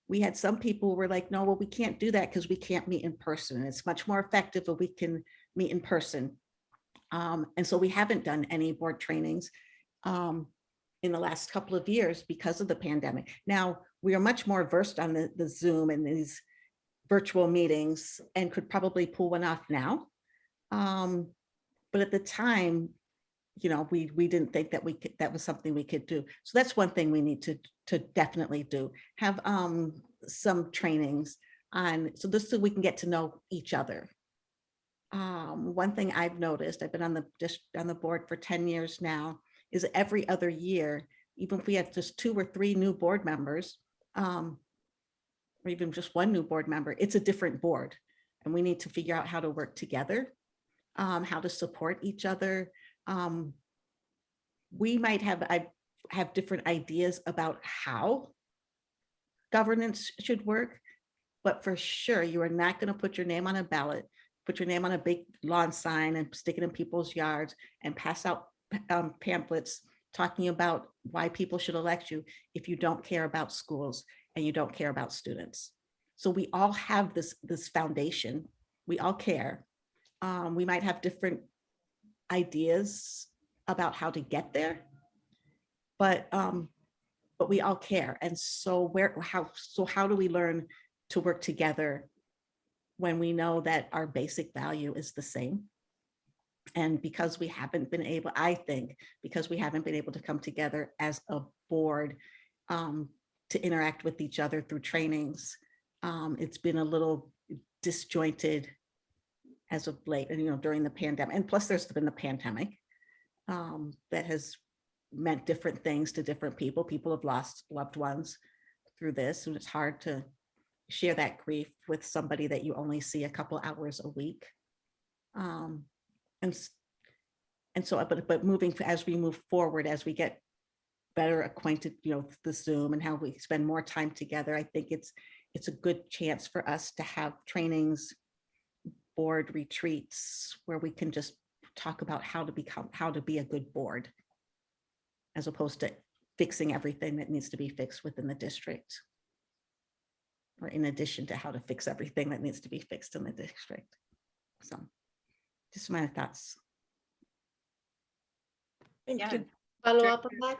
We had some people who were like, no, well, we can't do that because we can't meet in person. And it's much more effective if we can meet in person. And so we haven't done any board trainings in the last couple of years because of the pandemic. Now, we are much more versed on the Zoom and these virtual meetings and could probably pull one off now. But at the time, you know, we didn't think that that was something we could do. So that's one thing we need to definitely do. Have some trainings on, so we can get to know each other. One thing I've noticed, I've been on the board for 10 years now, is every other year, even if we have just 2 or 3 new board members, or even just 1 new board member, it's a different board. And we need to figure out how to work together, how to support each other. We might have different ideas about how governance should work, but for sure, you are not going to put your name on a ballot, put your name on a big lawn sign and stick it in people's yards and pass out pamphlets talking about why people should elect you if you don't care about schools and you don't care about students. So we all have this foundation. We all care. We might have different ideas about how to get there, but we all care. And so how do we learn to work together when we know that our basic value is the same? And because we haven't been able, I think, because we haven't been able to come together as a board to interact with each other through trainings, it's been a little disjointed as of late, and during the pandemic. And plus there's been the pandemic that has meant different things to different people. People have lost loved ones through this, and it's hard to share that grief with somebody that you only see a couple hours a week. And so, but as we move forward, as we get better acquainted, with the Zoom and how we spend more time together, I think it's a good chance for us to have trainings, board retreats, where we can just talk about how to be a good board, as opposed to fixing everything that needs to be fixed within the district, or in addition to how to fix everything that needs to be fixed in the district. So just my thoughts. Thank you. Follow up on that?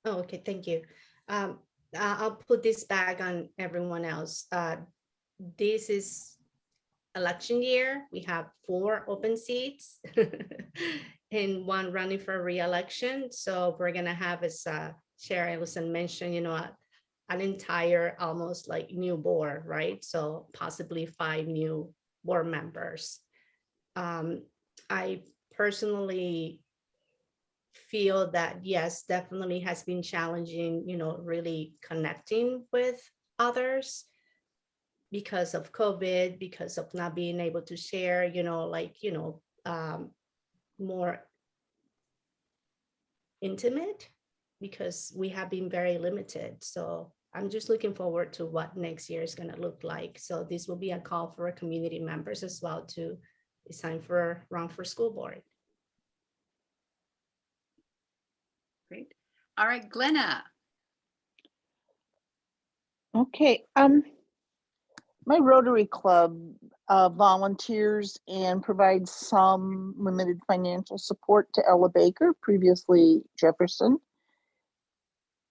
Oh, okay, thank you. I'll put this back on everyone else. This is election year. We have 4 open seats and 1 running for re-election. So we're gonna have, as Chair Ellison mentioned, an entire almost like new board, right? So possibly 5 new board members. I personally feel that, yes, definitely has been challenging, really connecting with others because of COVID, because of not being able to share, more intimate, because we have been very limited. So I'm just looking forward to what next year is going to look like. So this will be a call for community members as well to sign for run for school board. Great. All right, Glenna. Okay, my Rotary Club volunteers and provides some limited financial support to Ella Baker, previously Jefferson.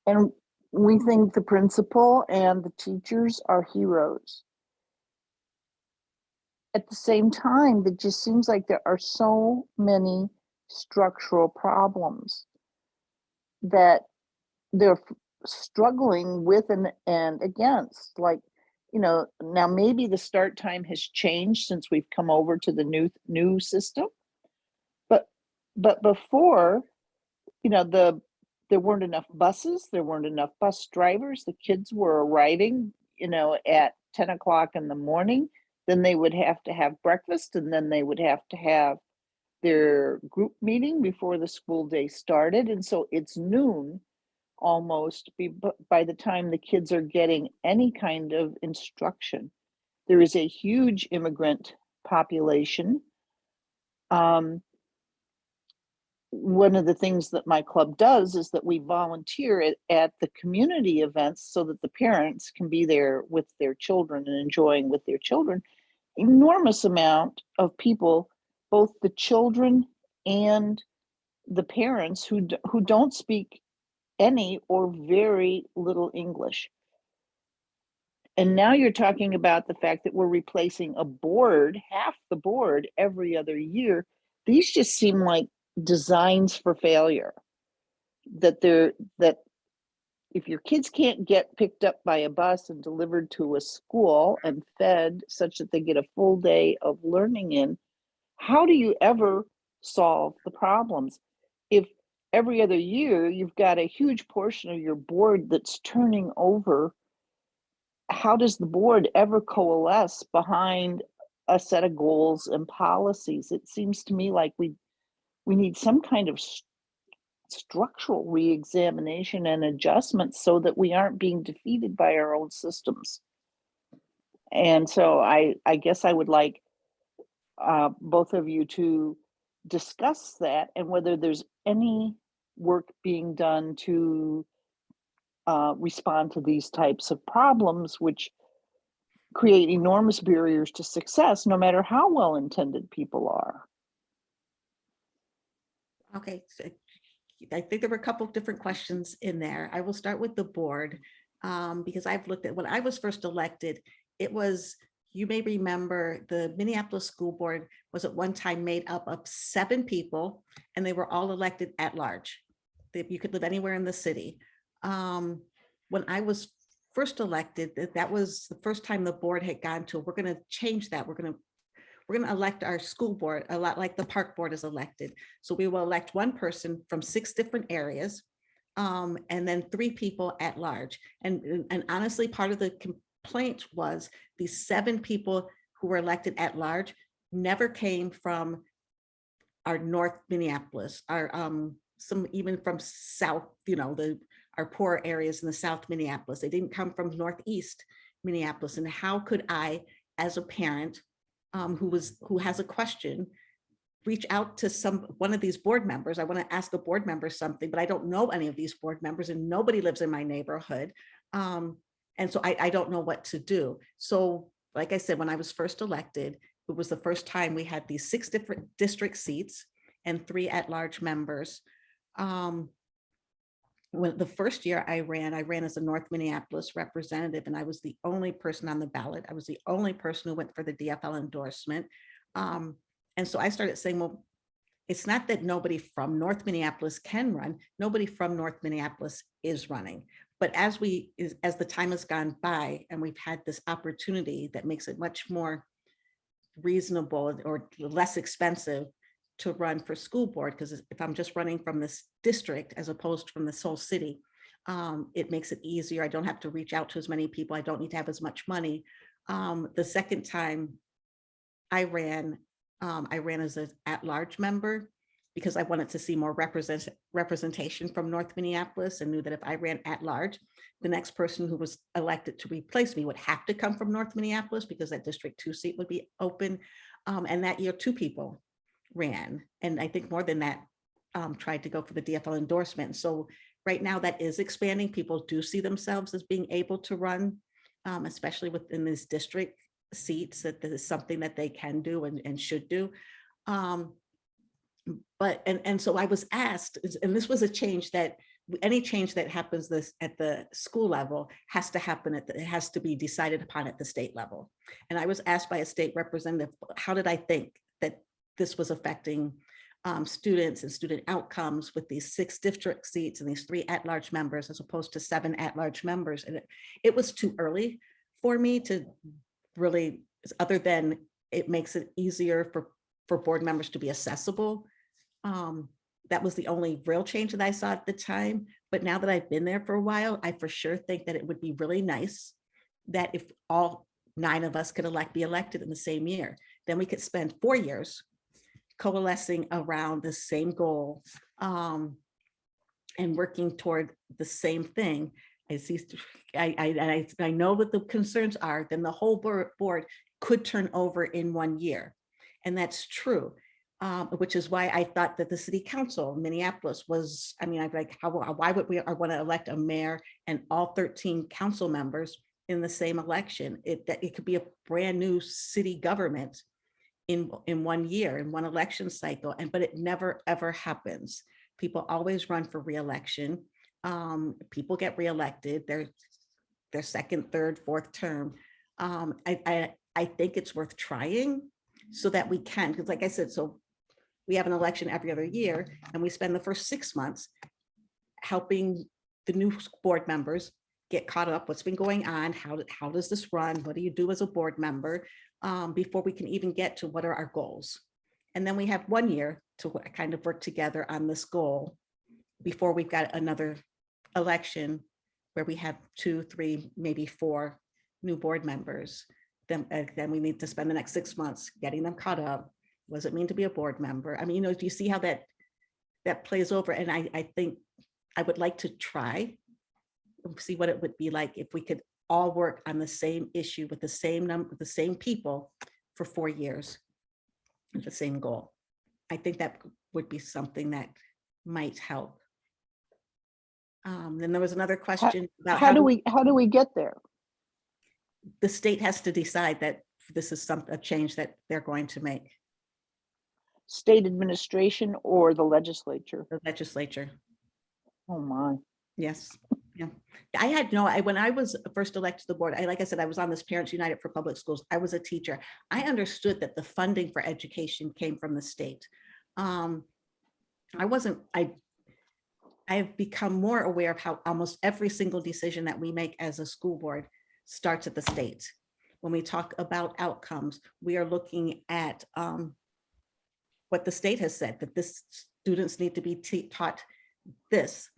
And we think the principal and the teachers are heroes. At the same time, it just seems like there are so many structural problems that they're struggling with and against. Like, now maybe the start time has changed since we've come over to the new system, but before, there weren't enough buses, there weren't enough bus drivers. The kids were arriving, at 10 o'clock in the morning. Then they would have to have breakfast, and then they would have to have their group meeting before the school day started. And so it's noon almost by the time the kids are getting any kind of instruction. There is a huge immigrant population. One of the things that my club does is that we volunteer at the community events so that the parents can be there with their children and enjoying with their children. Enormous amount of people, both the children and the parents who don't speak any or very little English. And now you're talking about the fact that we're replacing a board, half the board every other year. These just seem like designs for failure. That if your kids can't get picked up by a bus and delivered to a school and fed such that they get a full day of learning in, how do you ever solve the problems? If every other year you've got a huge portion of your board that's turning over, how does the board ever coalesce behind a set of goals and policies? It seems to me like we need some kind of structural re-examination and adjustment so that we aren't being defeated by our own systems. And so I guess I would like both of you to discuss that and whether there's any work being done to respond to these types of problems, which create enormous barriers to success, no matter how well-intended people are. Okay, so I think there were a couple of different questions in there. I will start with the board because I've looked at when I was first elected, it was, you may remember the Minneapolis School Board was at one time made up of 7 people and they were all elected at large. You could live anywhere in the city. When I was first elected, that was the first time the board had gone to, we're going to change that. We're going to elect our school board a lot like the park board is elected. So we will elect one person from 6 different areas and then 3 people at large. And honestly, part of the complaint was these 7 people who were elected at large never came from our North Minneapolis, our some even from South, our poor areas in the South Minneapolis. They didn't come from Northeast Minneapolis. And how could I, as a parent who has a question, reach out to one of these board members? I want to ask a board member something, but I don't know any of these board members and nobody lives in my neighborhood. And so I don't know what to do. So like I said, when I was first elected, it was the first time we had these 6 different district seats and 3 at-large members. When the first year I ran as a North Minneapolis representative, and I was the only person on the ballot. I was the only person who went for the DFL endorsement. And so I started saying, well, it's not that nobody from North Minneapolis can run. Nobody from North Minneapolis is running. But as the time has gone by and we've had this opportunity that makes it much more reasonable or less expensive to run for school board, because if I'm just running from this district as opposed to from this whole city, it makes it easier. I don't have to reach out to as many people. I don't need to have as much money. The second time I ran as an at-large member because I wanted to see more representation from North Minneapolis and knew that if I ran at large, the next person who was elected to replace me would have to come from North Minneapolis because that District 2 seat would be open. And that year, 2 people ran. And I think more than that, tried to go for the DFL endorsement. So right now that is expanding. People do see themselves as being able to run, especially within these district seats, that this is something that they can do and should do. But so I was asked, and this was a change that any change that happens this at the school level has to happen it has to be decided upon at the state level. And I was asked by a state representative, how did I think that this was affecting students and student outcomes with these 6 district seats and these 3 at-large members as opposed to 7 at-large members? And it was too early for me to really, other than it makes it easier for board members to be accessible. That was the only real change that I saw at the time. But now that I've been there for a while, I for sure think that it would be really nice that if all 9 of us could be elected in the same year, then we could spend 4 years coalescing around the same goal and working toward the same thing. I know what the concerns are, then the whole board could turn over in 1 year. And that's true. Which is why I thought that the city council in Minneapolis was, I'd be like, why would we want to elect a mayor and all 13 council members in the same election? It could be a brand new city government in 1 year, in one election cycle, but it never, ever happens. People always run for re-election. People get reelected, their second, third, fourth term. I think it's worth trying so that we can, because like I said, so we have an election every other year, and we spend the first 6 months helping the new board members get caught up. What's been going on? How does this run? What do you do as a board member before we can even get to what are our goals? And then we have 1 year to kind of work together on this goal before we've got another election where we have 2, 3, maybe 4 new board members. Then we need to spend the next 6 months getting them caught up. What does it mean to be a board member? I mean, do you see how that plays over? And I think I would like to try, see what it would be like if we could all work on the same issue with the same number, the same people for 4 years, with the same goal. I think that would be something that might help. Then there was another question about how do we get there? The state has to decide that this is a change that they're going to make. State administration or the legislature? The legislature. Oh my. Yes. Yeah. When I was first elected to the board, like I said, I was on this Parents United for Public Schools. I was a teacher. I understood that the funding for education came from the state. I've become more aware of how almost every single decision that we make as a school board starts at the state. When we talk about outcomes, we are looking at what the state has said, that this students need to be taught this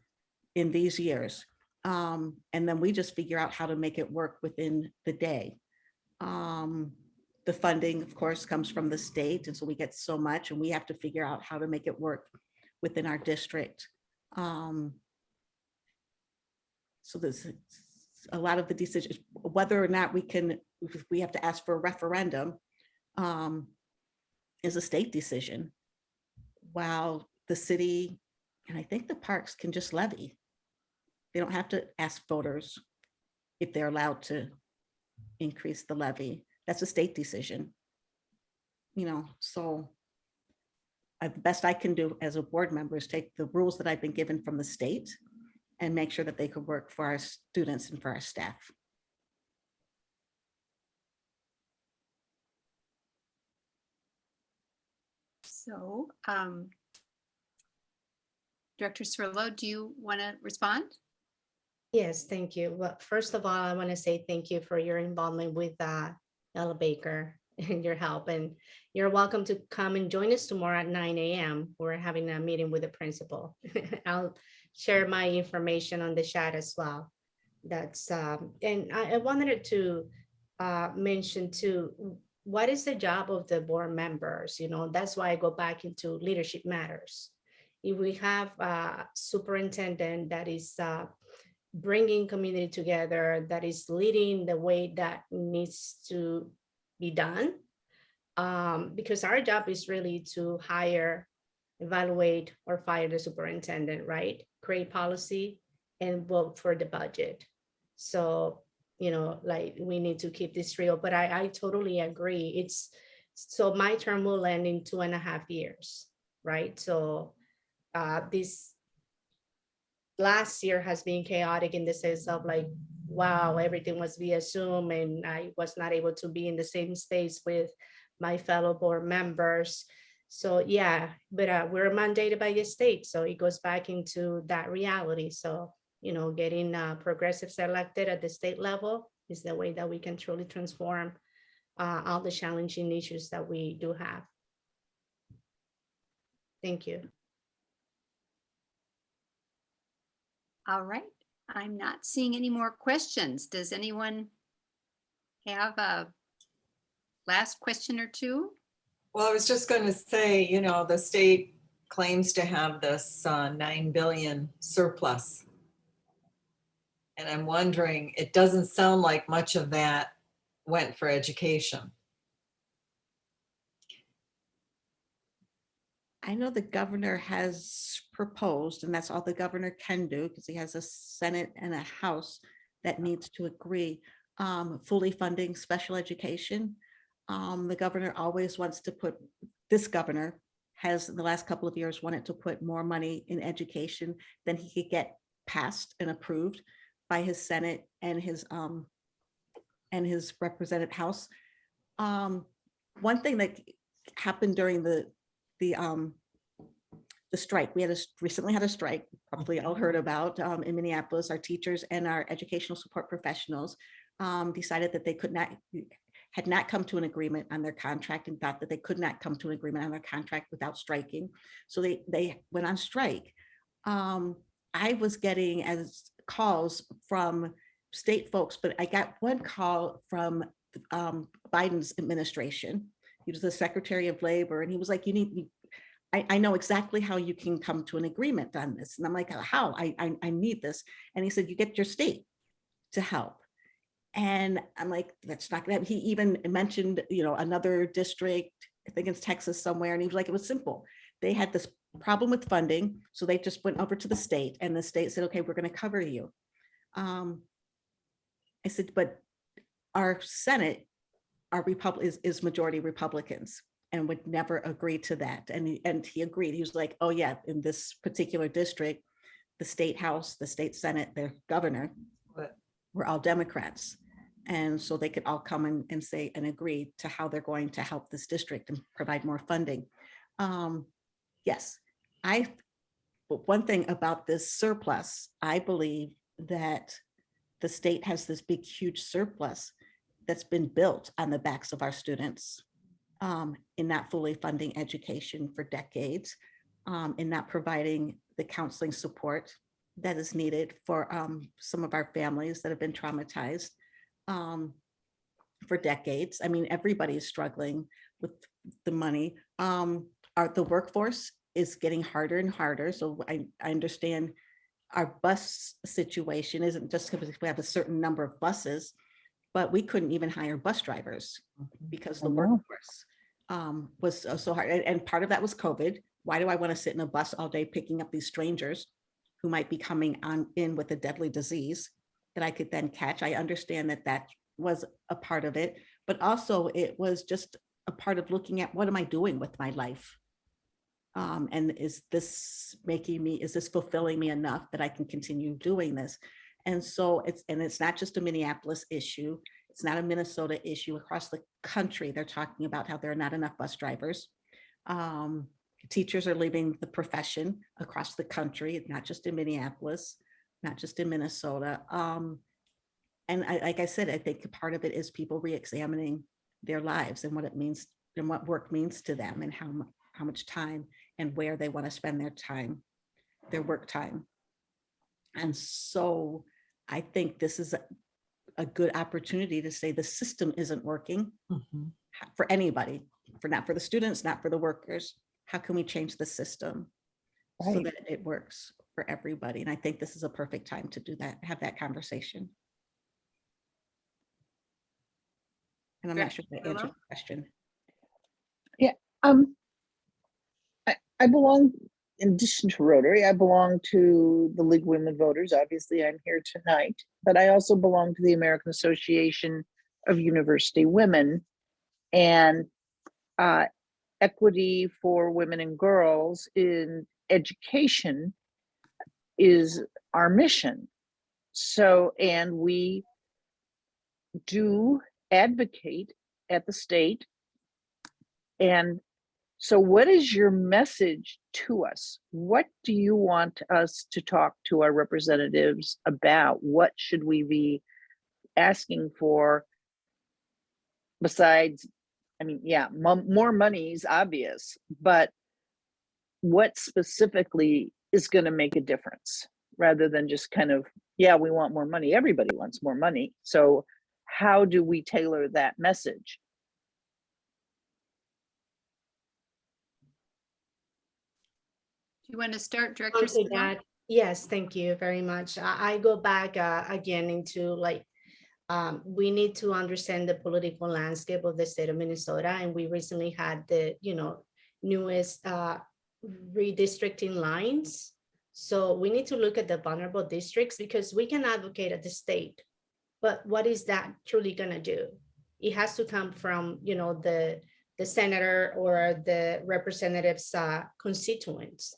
in these years. And then we just figure out how to make it work within the day. The funding, of course, comes from the state. And so we get so much and we have to figure out how to make it work within our district. So there's a lot of the decisions, whether or not we have to ask for a referendum, is a state decision. While the city, and I think the parks can just levy. They don't have to ask voters if they're allowed to increase the levy. That's a state decision. So the best I can do as a board member is take the rules that I've been given from the state and make sure that they could work for our students and for our staff. So, Director Cirillo, do you want to respond? Yes, thank you. Well, first of all, I want to say thank you for your involvement with Ella Baker and your help. And you're welcome to come and join us tomorrow at 9 a.m. We're having a meeting with the principal. I'll share my information on the chat as well. That's and I wanted to mention too, what is the job of the board members? That's why I go back into leadership matters. If we have a superintendent that is bringing community together, that is leading the way that needs to be done, because our job is really to hire, evaluate, or fire the superintendent, right? Create policy and vote for the budget. So, like we need to keep this real, but I totally agree. So my term will end in 2.5 years, right? So this last year has been chaotic in the sense of like, wow, everything was via Zoom and I was not able to be in the same space with my fellow board members. So yeah, but we're mandated by the state. So it goes back into that reality. So, getting progressives elected at the state level is the way that we can truly transform all the challenging issues that we do have. Thank you. All right. I'm not seeing any more questions. Does anyone have a last question or two? Well, I was just going to say, the state claims to have this 9 billion surplus. And I'm wondering, it doesn't sound like much of that went for education. I know the governor has proposed, and that's all the governor can do because he has a Senate and a House that needs to agree, fully funding special education. The governor always wants to this governor has in the last couple of years wanted to put more money in education than he could get passed and approved by his Senate and his represented House. One thing that happened during the strike, we recently had a strike, probably all heard about, in Minneapolis. Our teachers and our educational support professionals decided that they could not had not come to an agreement on their contract and thought that they could not come to an agreement on their contract without striking. So they went on strike. I was getting as calls from state folks, but I got one call from Biden's administration. He was the Secretary of Labor, and he was like, I know exactly how you can come to an agreement on this. And I'm like, how? I need this. And he said, you get your state to help. And I'm like, that's not gonna happen. He even mentioned, another district, I think it's Texas somewhere. And he was like, it was simple. They had this problem with funding. So they just went over to the state, and the state said, okay, we're gonna cover you. I said, but our Senate, is majority Republicans and would never agree to that. And he agreed. He was like, oh yeah, in this particular district, the state house, the state Senate, their governor were all Democrats. And so they could all come in and say and agree to how they're going to help this district and provide more funding. Yes, but one thing about this surplus, I believe that the state has this big, huge surplus that's been built on the backs of our students in not fully funding education for decades, in not providing the counseling support that is needed for some of our families that have been traumatized for decades. I mean, everybody is struggling with the money. The workforce is getting harder and harder. So I understand our bus situation isn't just because we have a certain number of buses, but we couldn't even hire bus drivers because the workforce was so hard. And part of that was COVID. Why do I want to sit in a bus all day picking up these strangers who might be coming in with a deadly disease that I could then catch? I understand that was a part of it, but also it was just a part of looking at, what am I doing with my life? And is this fulfilling me enough that I can continue doing this? And so it's not just a Minneapolis issue. It's not a Minnesota issue. Across the country, they're talking about how there are not enough bus drivers. Teachers are leaving the profession across the country, not just in Minneapolis, not just in Minnesota. And like I said, I think part of it is people re-examining their lives and what it means and what work means to them, and how much time and where they want to spend their time, their work time. And so I think this is a good opportunity to say the system isn't working for anybody, not for the students, not for the workers. How can we change the system so that it works for everybody? And I think this is a perfect time to do that, have that conversation. And I'm not sure if that answered the question. Yeah, I belong, in addition to Rotary, I belong to the League of Women Voters. Obviously, I'm here tonight, but I also belong to the American Association of University Women, and equity for women and girls in education is our mission. So, and we do advocate at the state. And so what is your message to us? What do you want us to talk to our representatives about? What should we be asking for besides, I mean, yeah, more money is obvious, but what specifically is going to make a difference rather than just kind of, yeah, we want more money. Everybody wants more money. So how do we tailor that message? Do you want to start, Director Cirillo? Yes, thank you very much. I go back again into we need to understand the political landscape of the state of Minnesota, and we recently had the newest redistricting lines. So we need to look at the vulnerable districts, because we can advocate at the state, but what is that truly going to do? It has to come from the senator or the representatives' constituents.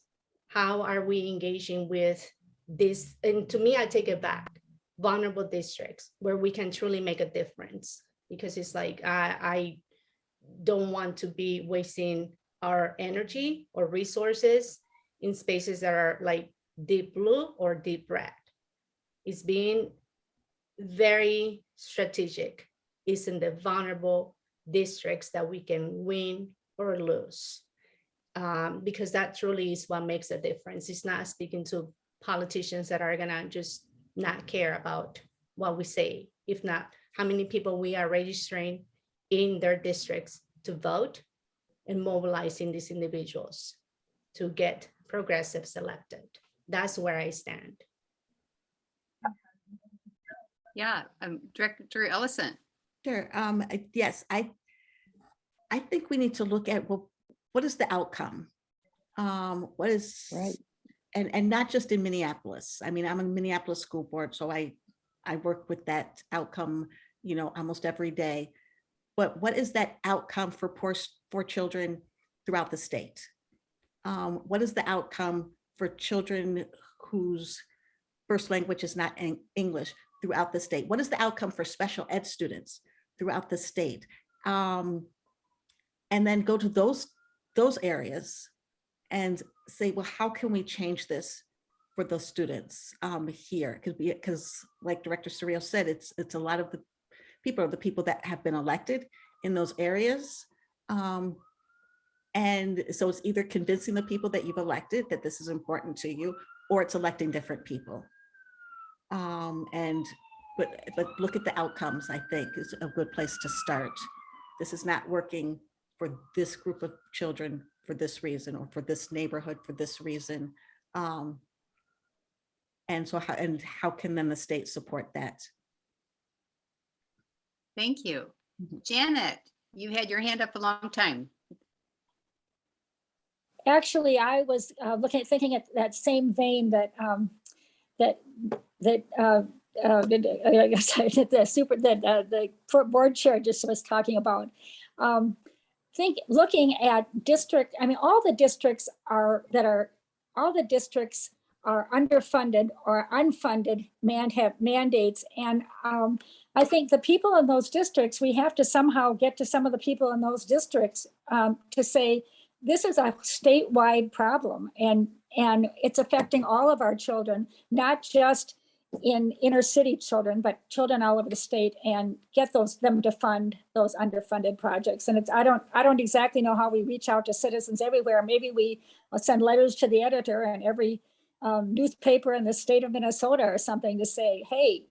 How are we engaging with this? And to me, I take it back, vulnerable districts where we can truly make a difference, because it's like, I don't want to be wasting our energy or resources in spaces that are like deep blue or deep red. It's being very strategic is in the vulnerable districts that we can win or lose. Because that truly is what makes a difference. It's not speaking to politicians that are gonna just not care about what we say. If not, how many people we are registering in their districts to vote and mobilizing these individuals to get progressives elected. That's where I stand. Yeah, Director Ellison. Sure. Yes, I think we need to look at, well, what is the outcome? What is, Right. And not just in Minneapolis. I mean, I'm on the Minneapolis School Board, so I work with that outcome, almost every day. But what is that outcome for children throughout the state? What is the outcome for children whose first language is not English throughout the state? What is the outcome for special ed students throughout the state? And then go to those areas and say, well, how can we change this for those students here? Because like Director Cirillo said, it's a lot of the people that have been elected in those areas. And so it's either convincing the people that you've elected that this is important to you, or it's electing different people. But look at the outcomes, I think, is a good place to start. This is not working for this group of children for this reason, or for this neighborhood for this reason. And so how can then the state support that? Thank you. Mhm. Janet, you had your hand up a long time. Actually, I was thinking at that same vein that I guess the board chair just was talking about. Looking at district, I mean, all the districts are underfunded or unfunded have mandates. And I think the people in those districts, we have to somehow get to some of the people in those districts to say, this is a statewide problem, and it's affecting all of our children, not just in inner city children, but children all over the state, and get them to fund those underfunded projects. And I don't exactly know how we reach out to citizens everywhere. Maybe we send letters to the editor and every newspaper in the state of Minnesota or something to say, hey,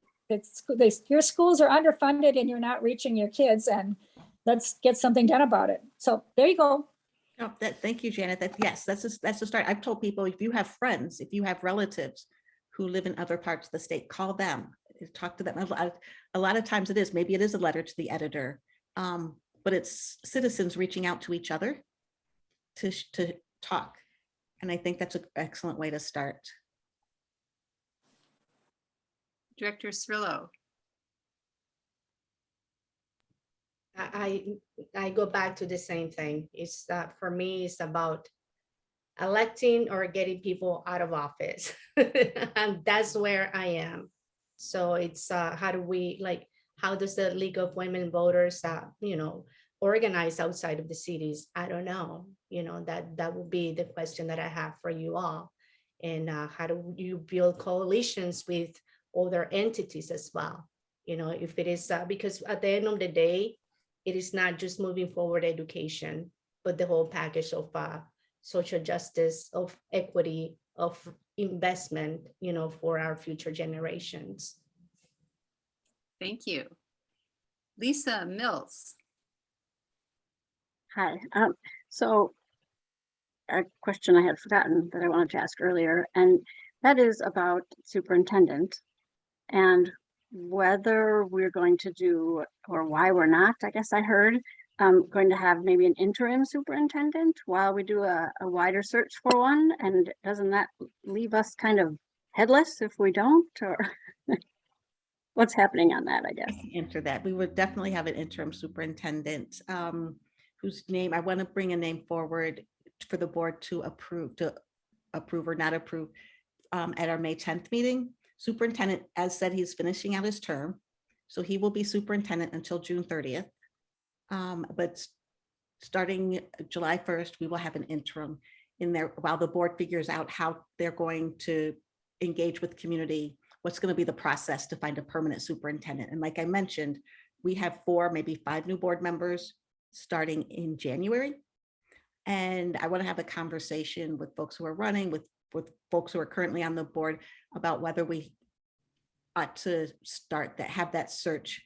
your schools are underfunded and you're not reaching your kids, and let's get something done about it. So there you go. Oh, thank you, Janet. That's a start. I've told people, if you have friends, if you have relatives who live in other parts of the state, call them, talk to them. A lot of times maybe it is a letter to the editor, but it's citizens reaching out to each other to talk. And I think that's an excellent way to start. Director Cirillo. I go back to the same thing. It's for me, it's about electing or getting people out of office. And that's where I am. So it's how does the League of Women Voters organize outside of the cities? I don't know. That will be the question that I have for you all. And how do you build coalitions with other entities as well? If it is because at the end of the day, it is not just moving forward education, but the whole package of social justice, of equity, of investment, for our future generations. Thank you. Lisa Mills. Hi. So a question I had forgotten that I wanted to ask earlier, and that is about superintendent and whether we're going to do, or why we're not, I guess I heard, going to have maybe an interim superintendent while we do a wider search for one. And doesn't that leave us kind of headless if we don't, or what's happening on that, I guess? Answer that. We would definitely have an interim superintendent whose name, I want to bring a name forward for the board to approve or not approve at our May 10th meeting. Superintendent, as said, he's finishing out his term, so he will be superintendent until June 30th. But starting July 1st, we will have an interim in there while the board figures out how they're going to engage with community, what's going to be the process to find a permanent superintendent. And like I mentioned, we have 4, maybe 5 new board members starting in January. And I want to have a conversation with folks who are running, with folks who are currently on the board about whether we ought to start that, have that search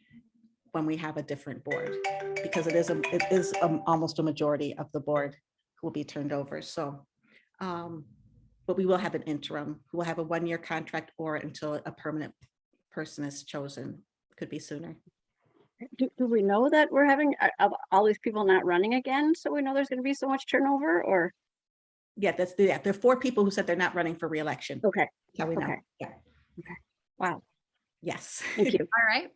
when we have a different board, because it is almost a majority of the board who will be turned over. So, but we will have an interim who will have a 1-year contract or until a permanent person is chosen. Could be sooner. Do we know that we're having all these people not running again? So we know there's going to be so much turnover, or? Yeah, there are 4 people who said they're not running for re-election. Okay. That's how we know. Okay. Yeah. Okay. Wow. Yes. Thank you. All right,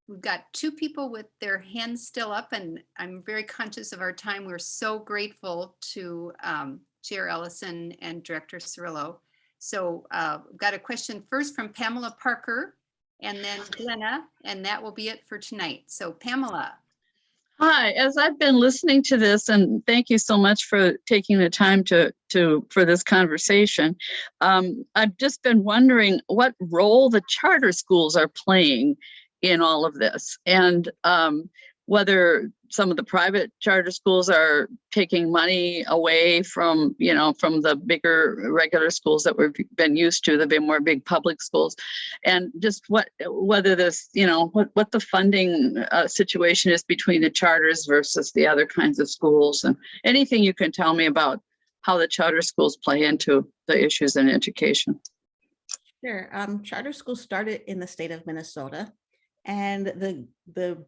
we've got 2 people with their hands still up, and I'm very conscious of our time. We're so grateful to Chair Ellison and Director Cirillo. So we've got a question first from Pamela Parker, and then Glenna, and that will be it for tonight. So Pamela. Hi, as I've been listening to this, and thank you so much for taking the time for this conversation. I've just been wondering what role the charter schools are playing in all of this, and whether some of the private charter schools are taking money away from, from the bigger regular schools that we've been used to, the more big public schools, and just whether this, what the funding situation is between the charters versus the other kinds of schools, and anything you can tell me about how the charter schools play into the issues in education. Sure. Charter schools started in the state of Minnesota, and the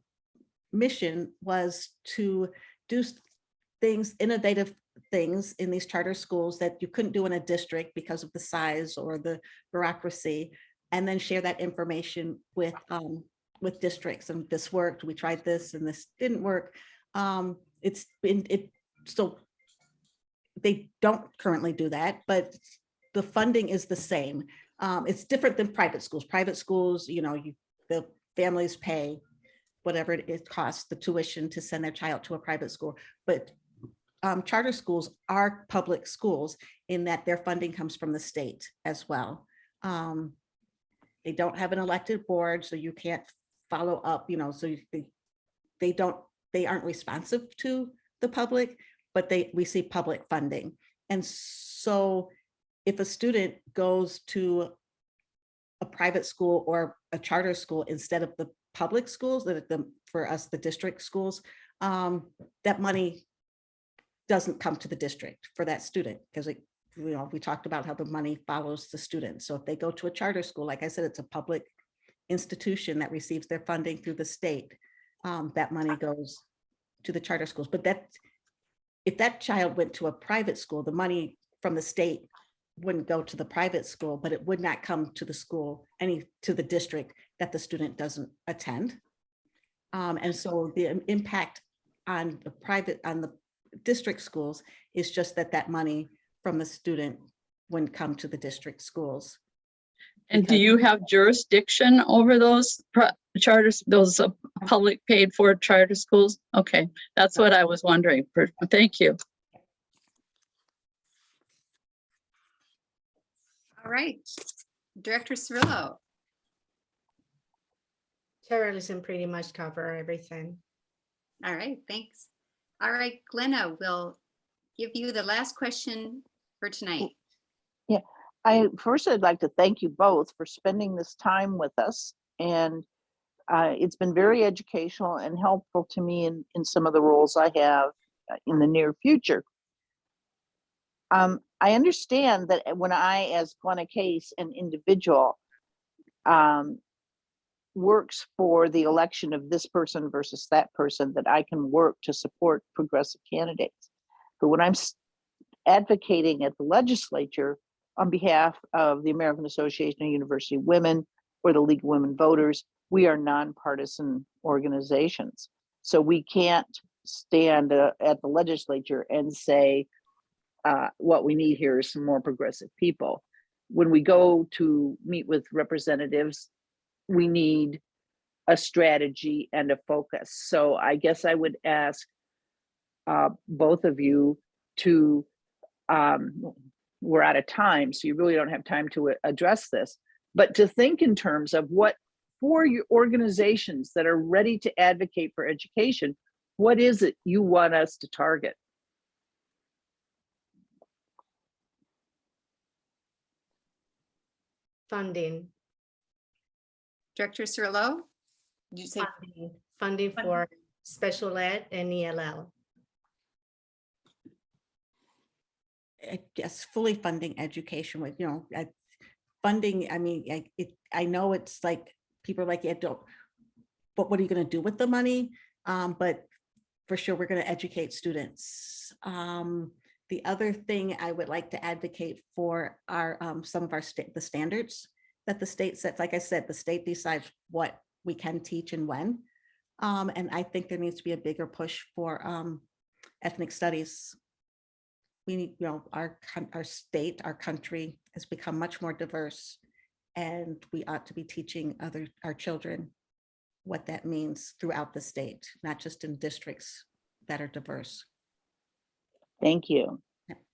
mission was to do things, innovative things in these charter schools that you couldn't do in a district because of the size or the bureaucracy, and then share that information with districts. And this worked, we tried this, and this didn't work. So they don't currently do that, but the funding is the same. It's different than private schools. Private schools, the families pay whatever it costs, the tuition to send their child to a private school. But charter schools are public schools in that their funding comes from the state as well. They don't have an elected board, so you can't follow up, so they aren't responsive to the public, but we see public funding. And so if a student goes to a private school or a charter school instead of the public schools, for us, the district schools, that money doesn't come to the district for that student, because we talked about how the money follows the student. So if they go to a charter school, like I said, it's a public institution that receives their funding through the state. That money goes to the charter schools. But if that child went to a private school, the money from the state wouldn't go to the private school, but it would not come to the school, to the district that the student doesn't attend. And so the impact on the district schools is just that money from the student wouldn't come to the district schools. And do you have jurisdiction over those charters, those public paid for charter schools? Okay, that's what I was wondering. Thank you. All right, Director Cirillo. Chair Ellison pretty much cover everything. All right, thanks. All right, Glenna, we'll give you the last question for tonight. Yeah, I'd like to thank you both for spending this time with us. And it's been very educational and helpful to me in some of the roles I have in the near future. I understand that when I, as Glenna Case, an individual, works for the election of this person versus that person, that I can work to support progressive candidates. But when I'm advocating at the legislature on behalf of the American Association of University Women or the League of Women Voters, we are nonpartisan organizations. So we can't stand at the legislature and say, what we need here is some more progressive people. When we go to meet with representatives, we need a strategy and a focus. So I guess I would ask both of you to, we're out of time, so you really don't have time to address this, but to think in terms of what for your organizations that are ready to advocate for education, what is it you want us to target? Funding. Director Cirillo, did you say? Funding for special ed and ELL. I guess fully funding education with, funding, I mean, I know it's like, people are like, yeah, don't, but what are you going to do with the money? But for sure, we're going to educate students. The other thing I would like to advocate for are some of our the standards that the state sets. Like I said, the state decides what we can teach and when. And I think there needs to be a bigger push for ethnic studies. We need, our state, our country has become much more diverse, and we ought to be teaching our children what that means throughout the state, not just in districts that are diverse. Thank you.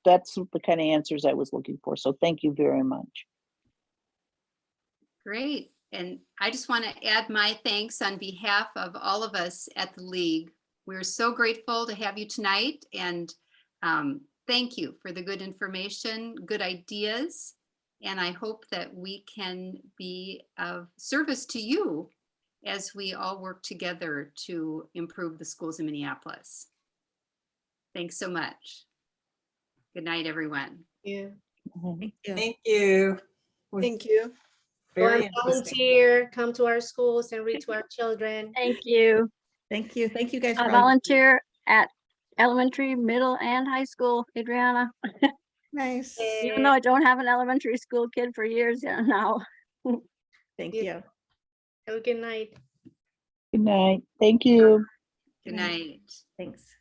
That's the kind of answers I was looking for. So thank you very much. Great. And I just want to add my thanks on behalf of all of us at the League. We're so grateful to have you tonight, and thank you for the good information, good ideas, and I hope that we can be of service to you as we all work together to improve the schools in Minneapolis. Thanks so much. Good night, everyone. Yeah. Thank you. Thank you. Thank you. Go Very and interesting. volunteer, come to our schools and read to our children. Thank you. Thank you. Thank you guys. I for all you do. volunteer at elementary, middle, and high school, Adriana. Nice. Even though I don't have an elementary school kid for years now. Thank Yeah. you. Have a good night. Good night. Thank you. Good night. Thanks.